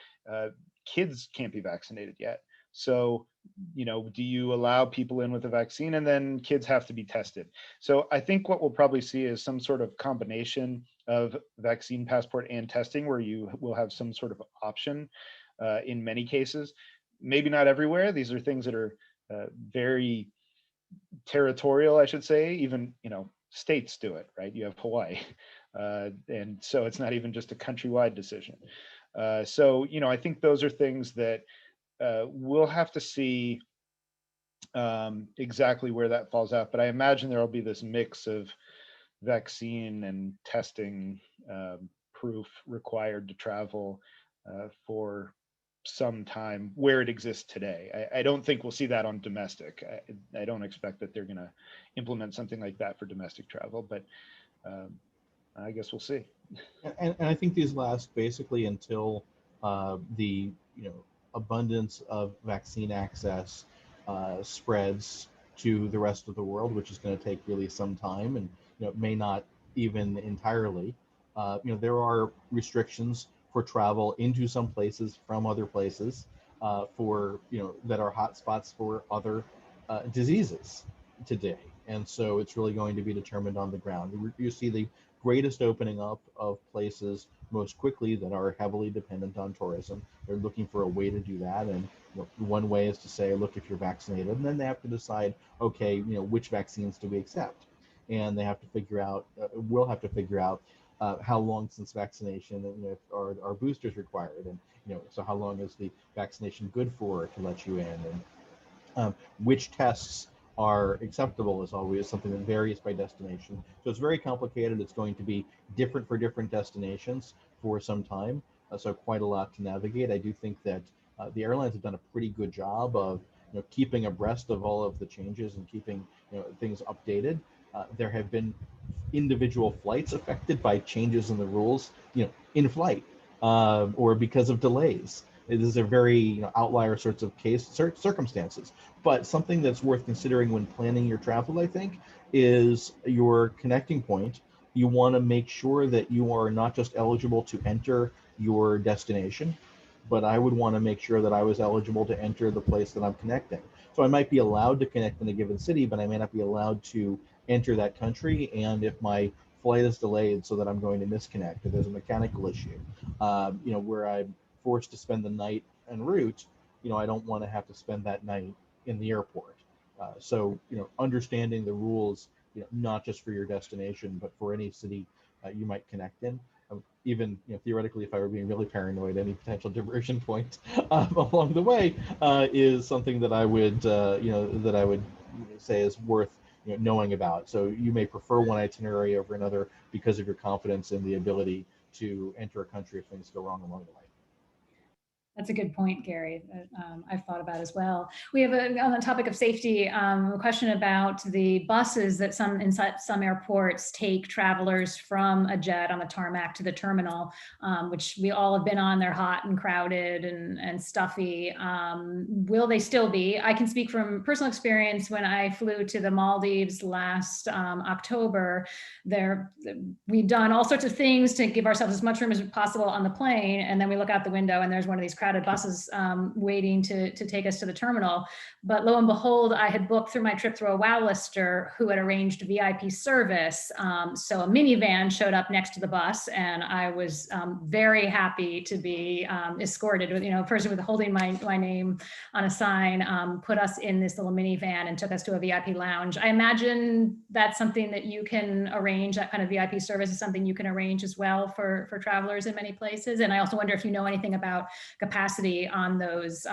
Kids can't be vaccinated yet. So, do you allow people in with a vaccine, and then kids have to be tested? So I think what we'll probably see is some sort of combination of vaccine passport and testing, where you will have some sort of option in many cases. Maybe not everywhere. These are things that are very territorial, I should say. Even, states do it, right? You have Hawaii. And so it's not even just a countrywide decision. So, I think those are things that we'll have to see exactly where that falls out, but I imagine there will be this mix of vaccine and testing proof required to travel for some time where it exists today. I don't think we'll see that on domestic. I don't expect that they're going to implement something like that for domestic travel, but I guess we'll see. And I think these last basically until the abundance of vaccine access spreads to the rest of the world, which is going to take really some time, and may not even entirely. There are restrictions for travel into some places from other places for that are hotspots for other diseases today, and so it's really going to be determined on the ground. You see the greatest opening up of places most quickly that are heavily dependent on tourism. They're looking for a way to do that, and one way is to say, look, if you're vaccinated, and then they have to decide, okay, which vaccines do we accept, and they have to figure out, we'll have to figure out how long since vaccination, and if are boosters required, and so how long is the vaccination good for to let you in, and which tests are acceptable is always something that varies by destination. So it's very complicated. It's going to be different for different destinations for some time. So quite a lot to navigate. I do think that the airlines have done a pretty good job of keeping abreast of all of the changes and keeping things updated. There have been individual flights affected by changes in the rules, in flight or because of delays. These are very outlier sorts of circumstances. But something that's worth considering when planning your travel, I think, is your connecting point. You want to make sure that you are not just eligible to enter your destination, but I would want to make sure that I was eligible to enter the place that I'm connecting. So I might be allowed to connect in a given city, but I may not be allowed to enter that country, and if my flight is delayed so that I'm going to misconnect, if there's a mechanical issue, where I'm forced to spend the night en route, I don't want to have to spend that night in the airport. So, understanding the rules, not just for your destination, but for any city you might connect in. Even theoretically, if I were being really paranoid, any potential diversion point along the way is something that I would, say is worth knowing about. So you may prefer one itinerary over another because of your confidence in the ability to enter a country if things go wrong along the way. That's a good point, Gary, that I've thought about as well. We have on the topic of safety, a question about the buses that inside some airports take travelers from a jet on the tarmac to the terminal, which we all have been on. They're hot and crowded and stuffy. Will they still be? I can speak from personal experience. When I flew to the Maldives last October, we've done all sorts of things to give ourselves as much room as possible on the plane, and then we look out the window and there's one of these crowded buses waiting to take us to the terminal. But lo and behold, I had booked through my trip through a WOW lister who had arranged VIP service. So a minivan showed up next to the bus, and I was very happy to be escorted with, a person with holding my name on a sign, put us in this little minivan and took us to a VIP lounge. I imagine that's something that you can arrange. That kind of VIP service is something you can arrange as well for travelers in many places. And I also wonder if you know anything about capacity on those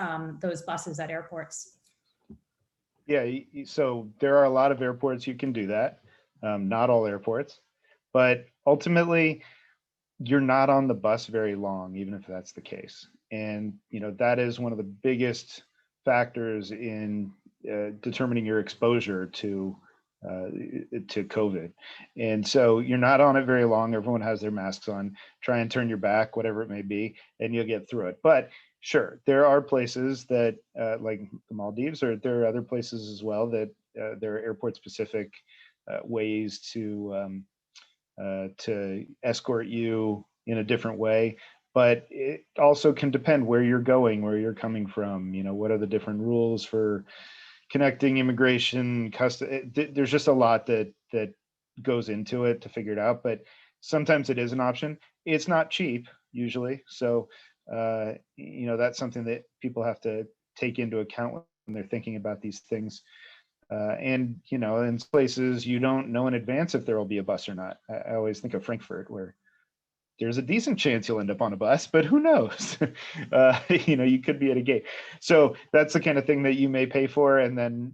buses at airports. Yeah, so there are a lot of airports you can do that. Not all airports, but ultimately you're not on the bus very long, even if that's the case. And that is one of the biggest factors in determining your exposure to COVID. And so you're not on it very long. Everyone has their masks on. Try and turn your back, whatever it may be, and you'll get through it. But sure, there are places that like the Maldives, or there are other places as well that there are airport specific ways to escort you in a different way. But it also can depend where you're going, where you're coming from. What are the different rules for connecting immigration, there's just a lot that goes into it to figure it out. But sometimes it is an option. It's not cheap usually, so that's something that people have to take into account when they're thinking about these things. And in places you don't know in advance if there will be a bus or not. I always think of Frankfurt, where there's a decent chance you'll end up on a bus, but who knows? You could be at a gate. So that's the kind of thing that you may pay for and then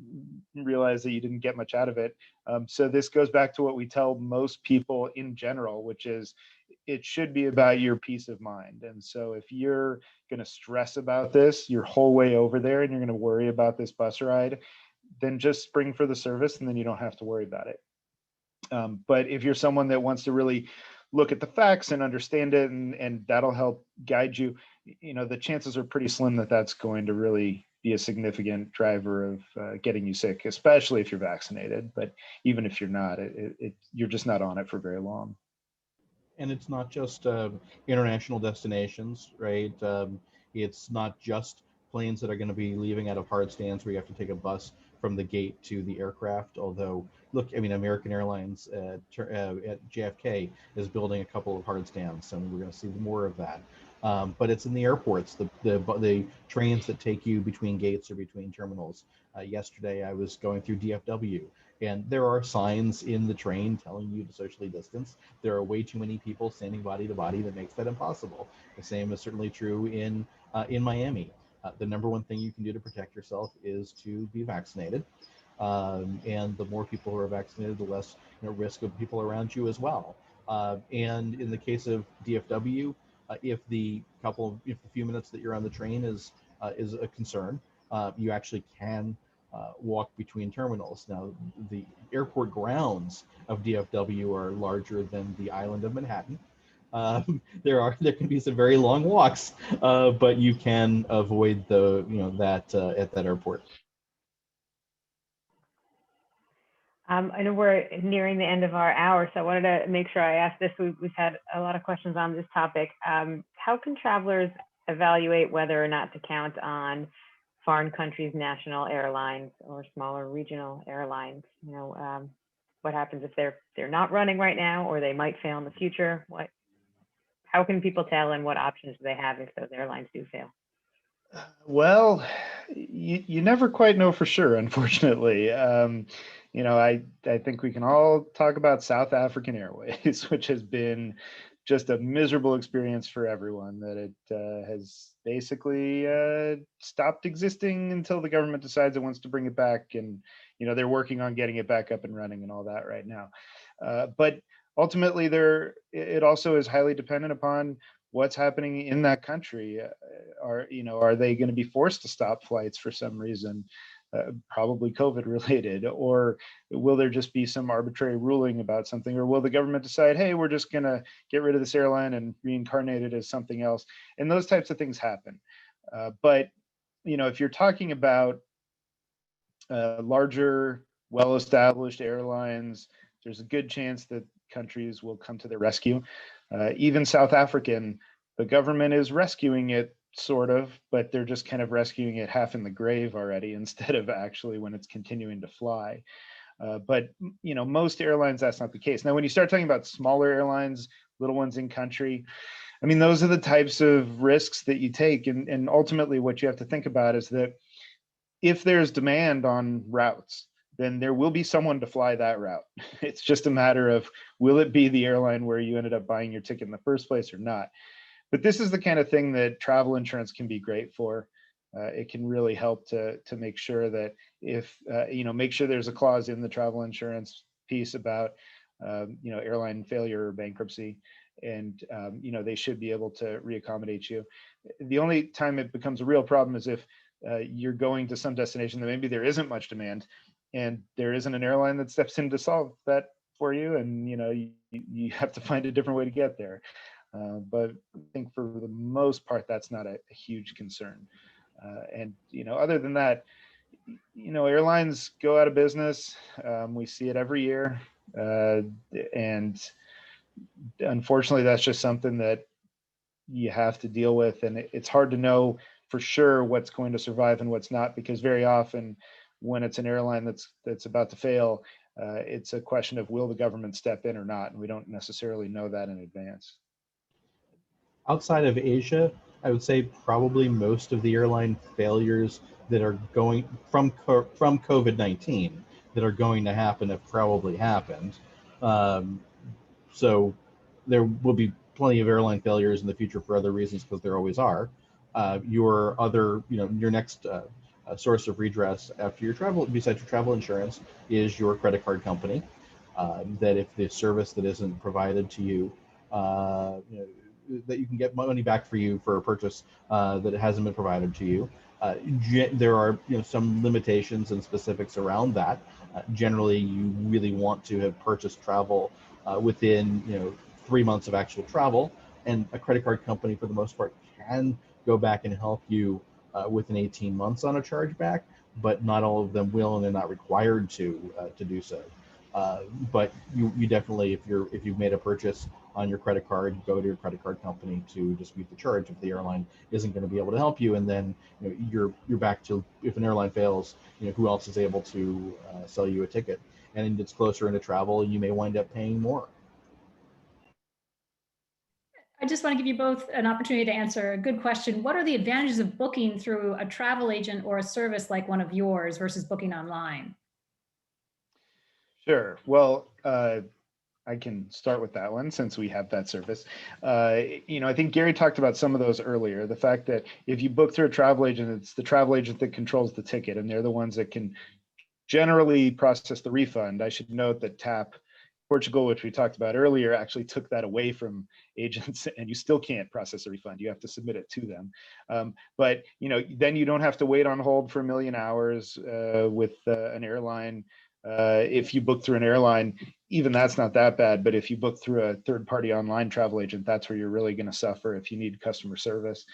realize that you didn't get much out of it. So this goes back to what we tell most people in general, which is it should be about your peace of mind. And so if you're going to stress about this your whole way over there and you're going to worry about this bus ride, then just spring for the service and then you don't have to worry about it. But if you're someone that wants to really look at the facts and understand it, and that'll help guide you, the chances are pretty slim that that's going to really be a significant driver of getting you sick, especially if you're vaccinated. But even if you're not, you're just not on it for very long. And it's not just international destinations, right? It's not just planes that are going to be leaving out of hard stands where you have to take a bus from the gate to the aircraft. Although, look, American Airlines at JFK is building a couple of hard stands, and we're going to see more of that. But it's in the airports, the trains that take you between gates or between terminals. Yesterday, I was going through DFW, and there are signs in the train telling you to socially distance. There are way too many people standing body to body that makes that impossible. The same is certainly true in Miami. The number one thing you can do to protect yourself is to be vaccinated. And the more people who are vaccinated, the less risk of people around you as well. And in the case of DFW, if the few minutes that you're on the train is a concern, you actually can walk between terminals. Now, the airport grounds of DFW are larger than the island of Manhattan. There can be some very long walks, but you can avoid that at that airport. I know we're nearing the end of our hour, so I wanted to make sure I asked this. We've had a lot of questions on this topic. How can travelers evaluate whether or not to count on foreign countries' national airlines or smaller regional airlines? what happens if they're not running right now, or they might fail in the future? How can people tell, and what options do they have if those airlines do fail? Well, you never quite know for sure, unfortunately. I think we can all talk about South African Airways, which has been just a miserable experience for everyone, that it has basically stopped existing until the government decides it wants to bring it back. And, they're working on getting it back up and running and all that right now. But ultimately, it also is highly dependent upon what's happening in that country. Are they going to be forced to stop flights for some reason, probably COVID related, or will there just be some arbitrary ruling about something, or will the government decide, hey, we're just going to get rid of this airline and reincarnate it as something else? And those types of things happen. But if you're talking about larger, well-established airlines, there's a good chance that countries will come to their rescue. Even South African, the government is rescuing it, sort of, but they're just kind of rescuing it half in the grave already, instead of actually when it's continuing to fly. But most airlines, that's not the case. Now, when you start talking about smaller airlines, little ones in country, I mean, those are the types of risks that you take. And ultimately, what you have to think about is that if there's demand on routes, then there will be someone to fly that route. It's just a matter of, will it be the airline where you ended up buying your ticket in the first place or not? But this is the kind of thing that travel insurance can be great for. It can really help to make sure that make sure there's a clause in the travel insurance piece about, airline failure or bankruptcy, and they should be able to reaccommodate you. The only time it becomes a real problem is if you're going to some destination that maybe there isn't much demand, and there isn't an airline that steps in to solve that for you, and you have to find a different way to get there. But I think for the most part, that's not a huge concern. And other than that, airlines go out of business. We see it every year, and unfortunately, that's just something that you have to deal with. And it's hard to know for sure what's going to survive and what's not, because very often when it's an airline that's about to fail, it's a question of, will the government step in or not? And we don't necessarily know that in advance. Outside of Asia, I would say probably most of the airline failures that are going from COVID-19 that are going to happen have probably happened. So there will be plenty of airline failures in the future for other reasons, because there always are. Your next source of redress after your travel, besides your travel insurance, is your credit card company. That if the service that isn't provided to you, that you can get money back for you for a purchase that it hasn't been provided to you. There are some limitations and specifics around that. Generally, you really want to have purchased travel within 3 months of actual travel, and a credit card company for the most part can go back and help you within 18 months on a chargeback, but not all of them will, and they're not required to do so. But you definitely, if you've made a purchase on your credit card, go to your credit card company to dispute the charge if the airline isn't going to be able to help you, and then you're back to, if an airline fails, who else is able to sell you a ticket, and it's closer into travel, you may wind up paying more. I just want to give you both an opportunity to answer a good question. What are the advantages of booking through a travel agent or a service like one of yours versus booking online? Sure. Well, I can start with that one since we have that service. I think Gary talked about some of those earlier. The fact that if you book through a travel agent, it's the travel agent that controls the ticket, and they're the ones that can generally process the refund. I should note that TAP Portugal, which we talked about earlier, actually took that away from agents, and you still can't process a refund. You have to submit it to them. But then you don't have to wait on hold for a million hours with an airline. If you book through an airline, even that's not that bad. But if you book through a third-party online travel agent, that's where you're really going to suffer if you need customer service.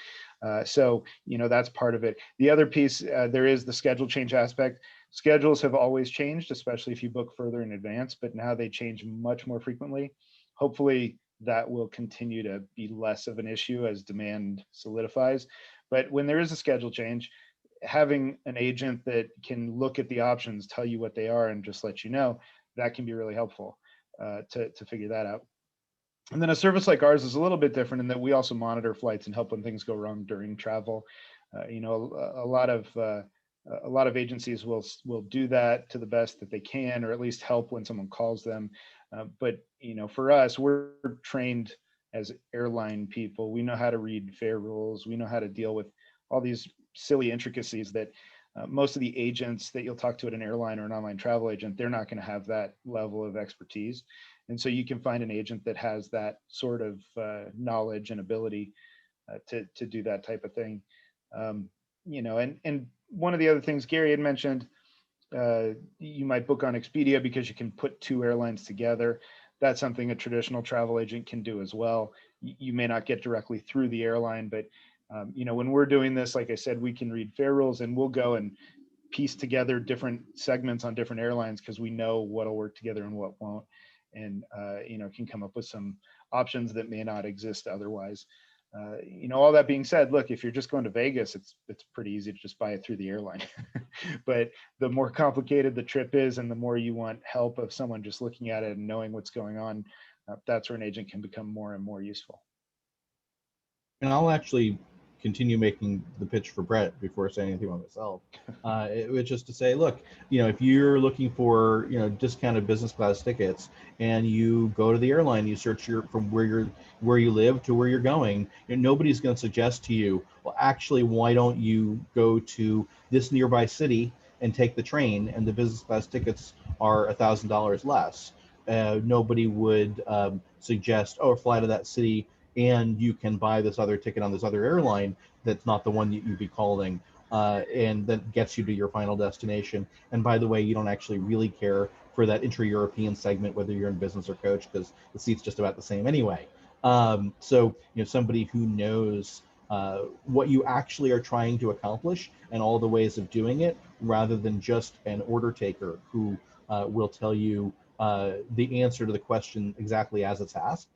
So that's part of it. The other piece, there is the schedule change aspect. Schedules have always changed, especially if you book further in advance, but now they change much more frequently. Hopefully that will continue to be less of an issue as demand solidifies. But when there is a schedule change, having an agent that can look at the options, tell you what they are, and just let you know, that can be really helpful to figure that out. And then a service like ours is a little bit different in that we also monitor flights and help when things go wrong during travel. A lot of agencies will do that to the best that they can, or at least help when someone calls them. But for us, we're trained as airline people. We know how to read fare rules. We know how to deal with all these silly intricacies that most of the agents that you'll talk to at an airline or an online travel agent, they're not going to have that level of expertise. And so you can find an agent that has that sort of knowledge and ability to do that type of thing. And one of the other things Gary had mentioned, you might book on Expedia because you can put two airlines together. That's something a traditional travel agent can do as well. You may not get directly through the airline, but when we're doing this, like I said, we can read fare rules and we'll go and piece together different segments on different airlines because we know what'll work together and what won't, and can come up with some options that may not exist otherwise. All that being said, look, if you're just going to Vegas, it's pretty easy to just buy it through the airline. But the more complicated the trip is, and the more you want help of someone just looking at it and knowing what's going on, that's where an agent can become more and more useful. And I'll actually continue making the pitch for Brett before saying anything about myself. It was just to say, look, if you're looking for, discounted business class tickets, and you go to the airline, you search from where you live to where you're going, nobody's going to suggest to you, well, actually, why don't you go to this nearby city and take the train, and the business class tickets are $1,000 less. Nobody would suggest, fly to that city and you can buy this other ticket on this other airline that's not the one that you'd be calling, and that gets you to your final destination. And by the way, you don't actually really care for that intra-European segment, whether you're in business or coach, because the seat's just about the same anyway. So somebody who knows what you actually are trying to accomplish and all the ways of doing it, rather than just an order taker who will tell you the answer to the question exactly as it's asked.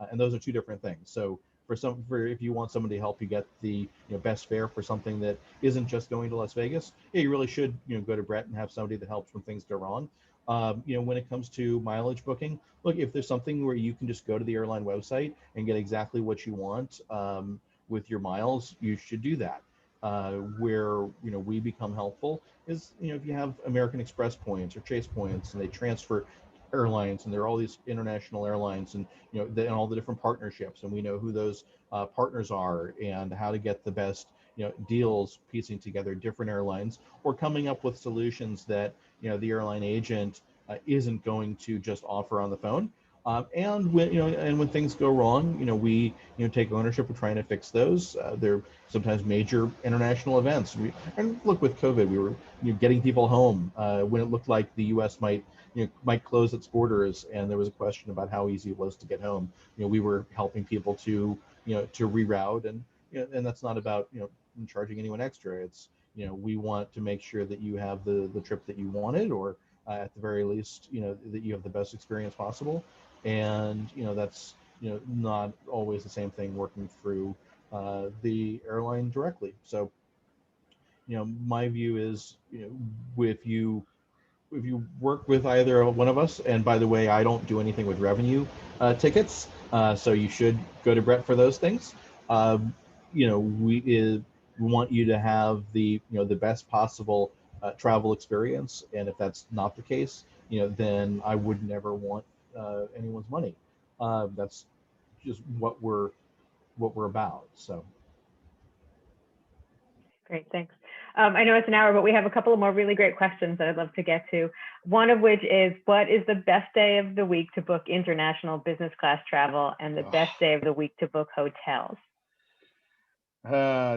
And those are two different things. So if you want somebody to help you get the best fare for something that isn't just going to Las Vegas, you really should go to Brett and have somebody that helps when things go wrong. When it comes to mileage booking, look, if there's something where you can just go to the airline website and get exactly what you want with your miles, you should do that. Where we become helpful is if you have American Express points or Chase points and they transfer airlines, and there are all these international airlines, and and all the different partnerships, and we know who those partners are and how to get the best deals, piecing together different airlines or coming up with solutions that the airline agent isn't going to just offer on the phone. And when things go wrong, we take ownership of trying to fix those. They're sometimes major international events. And look, with COVID, we were getting people home when it looked like the U.S. might close its borders, and there was a question about how easy it was to get home. We were helping people to reroute, and and that's not about charging anyone extra. It's we want to make sure that you have the trip that you wanted, or at the very least that you have the best experience possible. And that's not always the same thing working through the airline directly. So my view is if you work with either one of us, and by the way, I don't do anything with revenue tickets, so you should go to Brett for those things. We want you to have the the best possible travel experience, and if that's not the case, then I would never want anyone's money. That's just what we're about. So. Great, thanks. I know it's an hour, but we have a couple of more really great questions that I'd love to get to. One of which is, what is the best day of the week to book international business class travel, and the best day of the week to book hotels?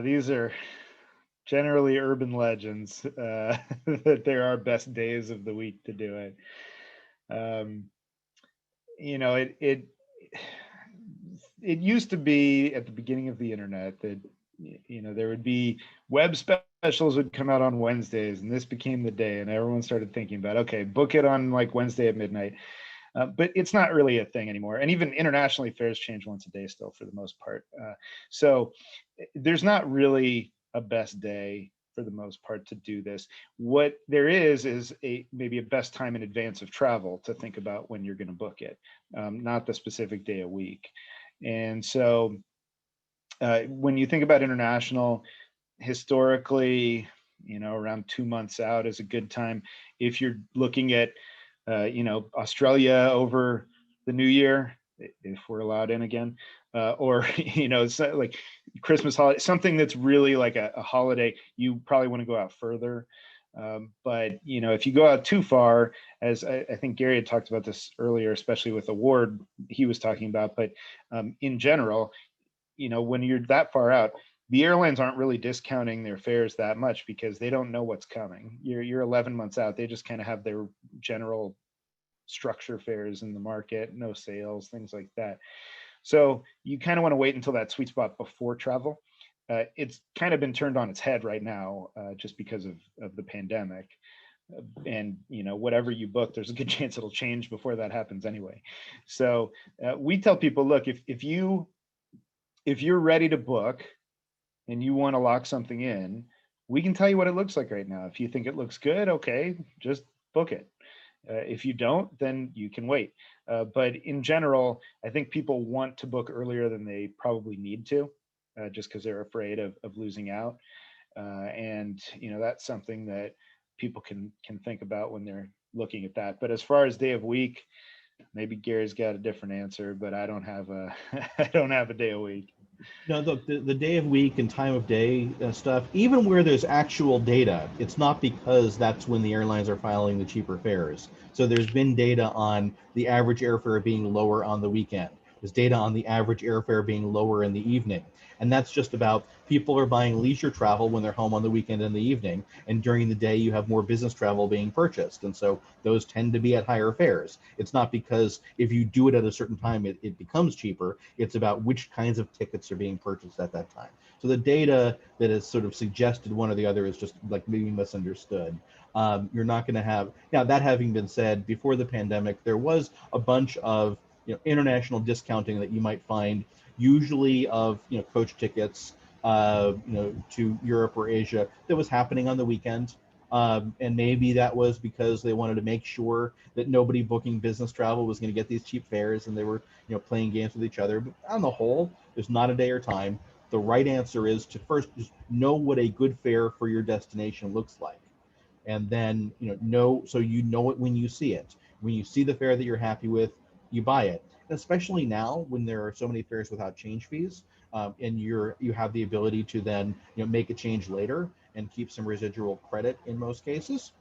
These are generally urban legends that there are best days of the week to do it. It used to be at the beginning of the internet that there would be web specials would come out on Wednesdays, and this became the day, and everyone started thinking about, okay, book it on like Wednesday at midnight. But it's not really a thing anymore. And even internationally, fares change once a day still for the most part. So there's not really a best day. for the most part to do this. What there is maybe a best time in advance of travel to think about when you're going to book it, not the specific day a week. And so when you think about international, historically, around 2 months out is a good time. If you're looking at, Australia over the new year, if we're allowed in again, or, it's like Christmas holiday, something that's really like a holiday, you probably want to go out further. But, if you go out too far, as I think Gary had talked about this earlier, especially with the Ward he was talking about, but in general, when you're that far out, the airlines aren't really discounting their fares that much because they don't know what's coming. You're 11 months out. They just kind of have their general structure fares in the market, no sales, things like that. So you kind of want to wait until that sweet spot before travel. It's kind of been turned on its head right now just because of the pandemic. And whatever you book, there's a good chance it'll change before that happens anyway. So we tell people, look, if you're ready to book and you want to lock something in, we can tell you what it looks like right now. If you think it looks good, okay, just book it. If you don't, then you can wait. But in general, I think people want to book earlier than they probably need to, just because they're afraid of losing out. And that's something that people can think about when they're looking at that. But as far as day of week, maybe Gary's got a different answer, but I don't have a day of week. No, the day of week and time of day stuff, even where there's actual data, it's not because that's when the airlines are filing the cheaper fares. So there's been data on the average airfare being lower on the weekend. There's data on the average airfare being lower in the evening. And that's just about people are buying leisure travel when they're home on the weekend and the evening. And during the day, you have more business travel being purchased. And so those tend to be at higher fares. It's not because if you do it at a certain time, it becomes cheaper. It's about which kinds of tickets are being purchased at that time. So the data that is sort of suggested one or the other is just like maybe misunderstood. You're not going to have, now that having been said, before the pandemic, there was a bunch of international discounting that you might find, usually of coach tickets to Europe or Asia, that was happening on the weekend. And maybe that was because they wanted to make sure that nobody booking business travel was going to get these cheap fares, and they were playing games with each other. But on the whole, there's not a day or time. The right answer is to first just know what a good fare for your destination looks like, and then so you know it when you see it. When you see the fare that you're happy with, you buy it. And especially now when there are so many fares without change fees, and you have the ability to then make a change later and keep some residual credit in most cases.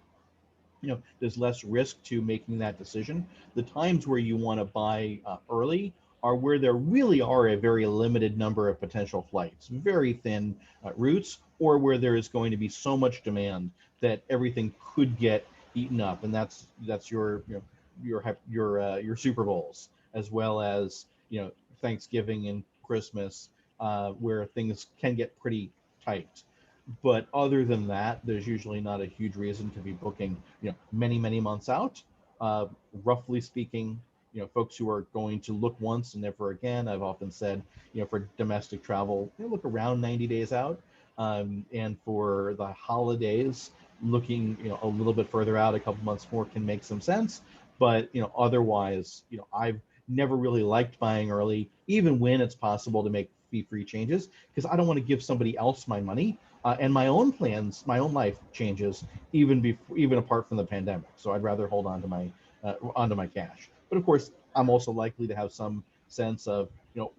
There's less risk to making that decision. The times where you want to buy early are where there really are a very limited number of potential flights, very thin routes, or where there is going to be so much demand that everything could get eaten up, and that's your Super Bowls, as well as Thanksgiving and Christmas, where things can get pretty tight. But other than that, there's usually not a huge reason to be booking many months out. Roughly speaking, folks who are going to look once and never again, I've often said, for domestic travel, look around 90 days out, and for the holidays, looking a little bit further out, a couple months more, can make some sense. But otherwise, I've never really liked buying early, even when it's possible to make fee-free changes, because I don't want to give somebody else my money, and my own plans, my own life changes even apart from the pandemic. So I'd rather hold on to my cash. But of course, I'm also likely to have some sense of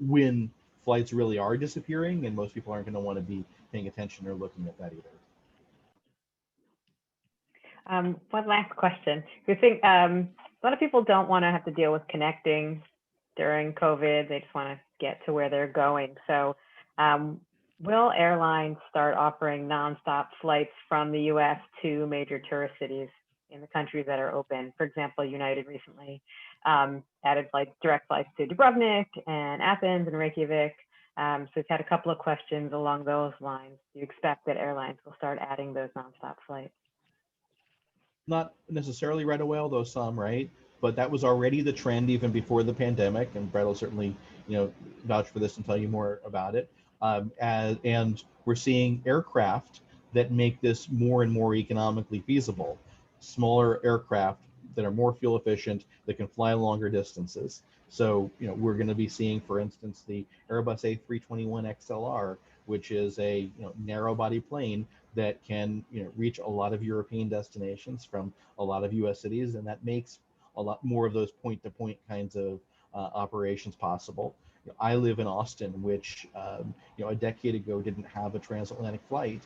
when flights really are disappearing, and most people aren't going to want to be paying attention or looking at that either. One last question. You think a lot of people don't want to have to deal with connecting during COVID. They just want to get to where they're going. So will airlines start offering nonstop flights from the US to major tourist cities in the countries that are open? For example, United recently added direct flights to Dubrovnik and Athens and Reykjavik. So we've had a couple of questions along those lines. Do you expect that airlines will start adding those nonstop flights? Not necessarily right away, although some, right? But that was already the trend even before the pandemic, and Brett will certainly, vouch for this and tell you more about it. And we're seeing aircraft that make this more and more economically feasible. Smaller aircraft that are more fuel efficient, that can fly longer distances. So, we're going to be seeing, for instance, the Airbus A321XLR, which is a narrow body plane that can reach a lot of European destinations from a lot of U.S. cities, and that makes a lot more of those point-to-point kinds of operations possible. I live in Austin, which a decade ago didn't have a transatlantic flight.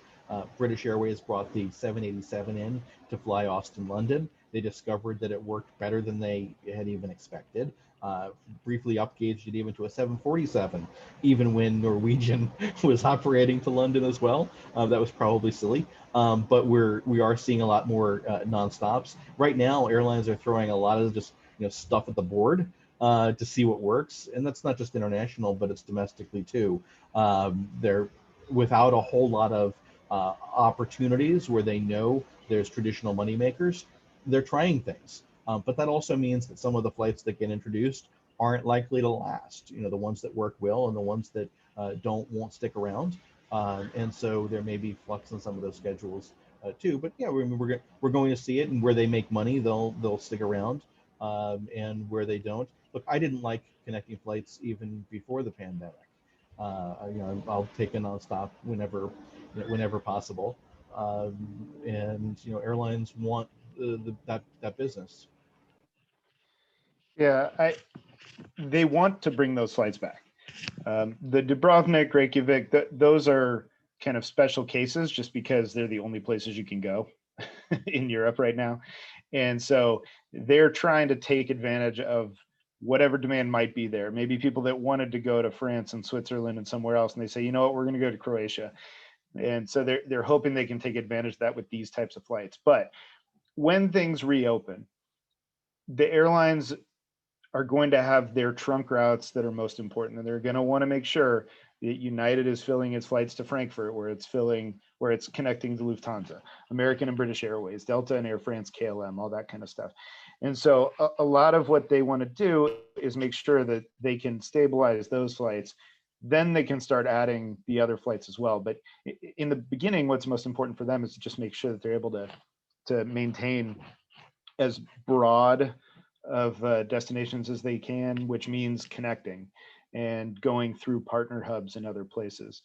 British Airways brought the 787 in to fly Austin-London. They discovered that it worked better than they had even expected. Briefly upgauged it even to a 747, even when Norwegian was operating to London as well. That was probably silly, but we are seeing a lot more nonstops. Right now, airlines are throwing a lot of just stuff at the board to see what works, and that's not just international, but it's domestically too. They're without a whole lot of opportunities where they know there's traditional money makers. They're trying things. But that also means that some of the flights that get introduced aren't likely to last. The ones that work will and the ones that won't stick around. And so there may be flux in some of those schedules too. But yeah, we're going to see it, and where they make money, they'll stick around, and where they don't. Look, I didn't like connecting flights even before the pandemic. I'll take a nonstop whenever possible, and airlines want that business. Yeah, they want to bring those flights back. The Dubrovnik, Reykjavik, those are kind of special cases just because they're the only places you can go in Europe right now. And so they're trying to take advantage of whatever demand might be there. Maybe people that wanted to go to France and Switzerland and somewhere else, and they say, we're going to go to Croatia. And so they're hoping they can take advantage of that with these types of flights. But when things reopen, the airlines are going to have their trunk routes that are most important, and they're going to want to make sure that United is filling its flights to Frankfurt, where it's connecting to Lufthansa, American and British Airways, Delta and Air France, KLM, all that kind of stuff. And so a lot of what they want to do is make sure that they can stabilize those flights. Then they can start adding the other flights as well. But in the beginning, what's most important for them is to just make sure that they're able to maintain as broad of destinations as they can, which means connecting and going through partner hubs and other places.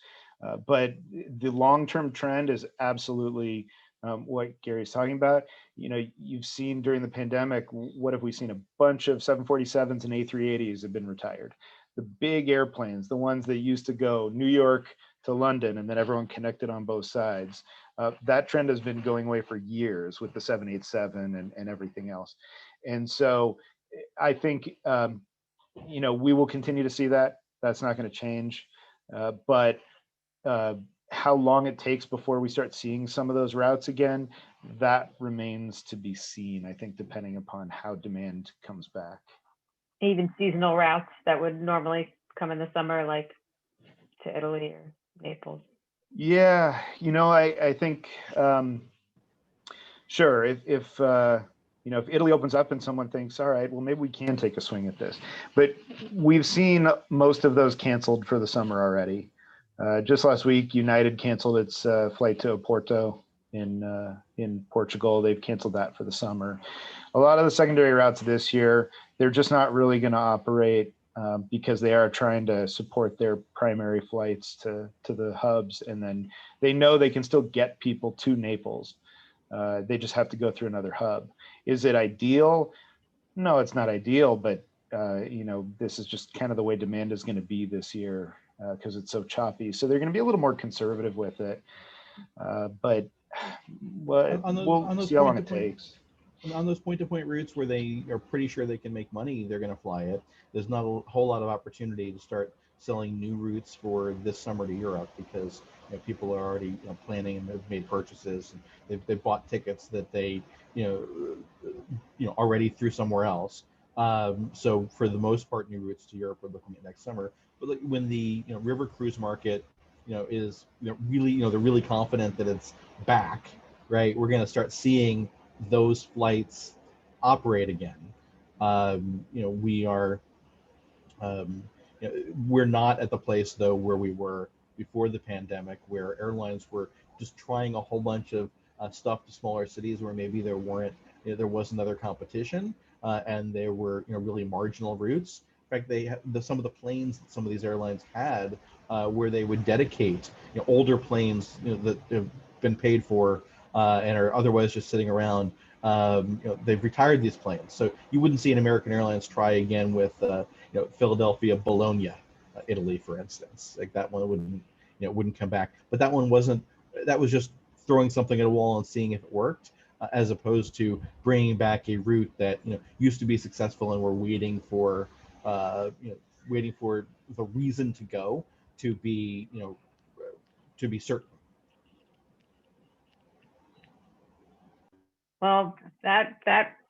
But the long-term trend is absolutely what Gary's talking about. You've seen during the pandemic, what have we seen? A bunch of 747s and A380s have been retired. The big airplanes, the ones that used to go New York to London and then everyone connected on both sides. That trend has been going away for years with the 787 and everything else. And so I think, we will continue to see that. That's not going to change. But how long it takes before we start seeing some of those routes again, that remains to be seen, I think, depending upon how demand comes back. Even seasonal routes that would normally come in the summer, like to Italy or Naples. Yeah, I think, sure, if Italy opens up and someone thinks, all right, well, maybe we can take a swing at this. But we've seen most of those canceled for the summer already. Just last week, United canceled its flight to Oporto in Portugal. They've canceled that for the summer. A lot of the secondary routes this year, they're just not really going to operate because they are trying to support their primary flights to the hubs. And then they know they can still get people to Naples. They just have to go through another hub. Is it ideal? No, it's not ideal, but this is just kind of the way demand is going to be this year because it's so choppy. So they're going to be a little more conservative with it. But we'll see how long it takes. On those point-to-point routes where they are pretty sure they can make money, they're going to fly it. There's not a whole lot of opportunity to start selling new routes for this summer to Europe because people are already planning and they've made purchases and they've bought tickets that they already through somewhere else. So for the most part, new routes to Europe we're looking at next summer. But when the river cruise market is really they're really confident that it's back, right? We're going to start seeing those flights operate again. We are we're not at the place though where we were before the pandemic, where airlines were just trying a whole bunch of stuff to smaller cities where maybe there weren't, there wasn't other competition, and there were really marginal routes. In fact, they some of the planes that some of these airlines had, where they would dedicate older planes that have been paid for and are otherwise just sitting around. They've retired these planes, so you wouldn't see an American Airlines try again with Philadelphia, Bologna, Italy, for instance. Like that one wouldn't come back. But that one wasn't. That was just throwing something at a wall and seeing if it worked, as opposed to bringing back a route that used to be successful and we're waiting for the reason to go to be certain. Well, that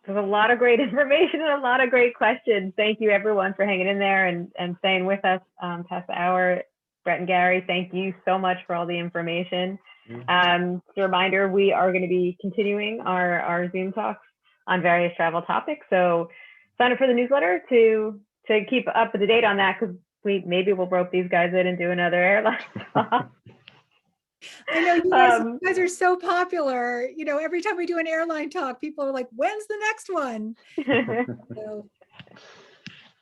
was a lot of great information and a lot of great questions. Thank you everyone for hanging in there and staying with us past the hour. Brett and Gary, thank you so much for all the information. Just a reminder, we are going to be continuing our Zoom talks on various travel topics. So sign up for the newsletter to keep up to date on that, because maybe we'll rope these guys in and do another airline talk. I know you guys are so popular. Every time we do an airline talk, people are like, when's the next one? So,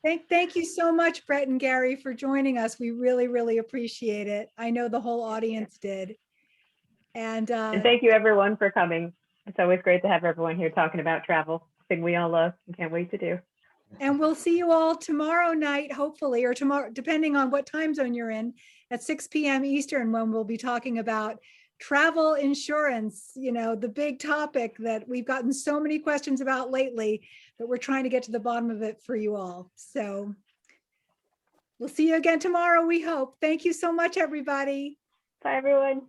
thank you so much, Brett and Gary, for joining us. We really, really appreciate it. I know the whole audience did. And thank you everyone for coming. It's always great to have everyone here talking about travel, thing we all love and can't wait to do. And we'll see you all tomorrow night, hopefully, or tomorrow, depending on what time zone you're in, at 6 p.m. Eastern, when we'll be talking about travel insurance, the big topic that we've gotten so many questions about lately, but we're trying to get to the bottom of it for you all. So we'll see you again tomorrow, we hope. Thank you so much, everybody. Bye, everyone.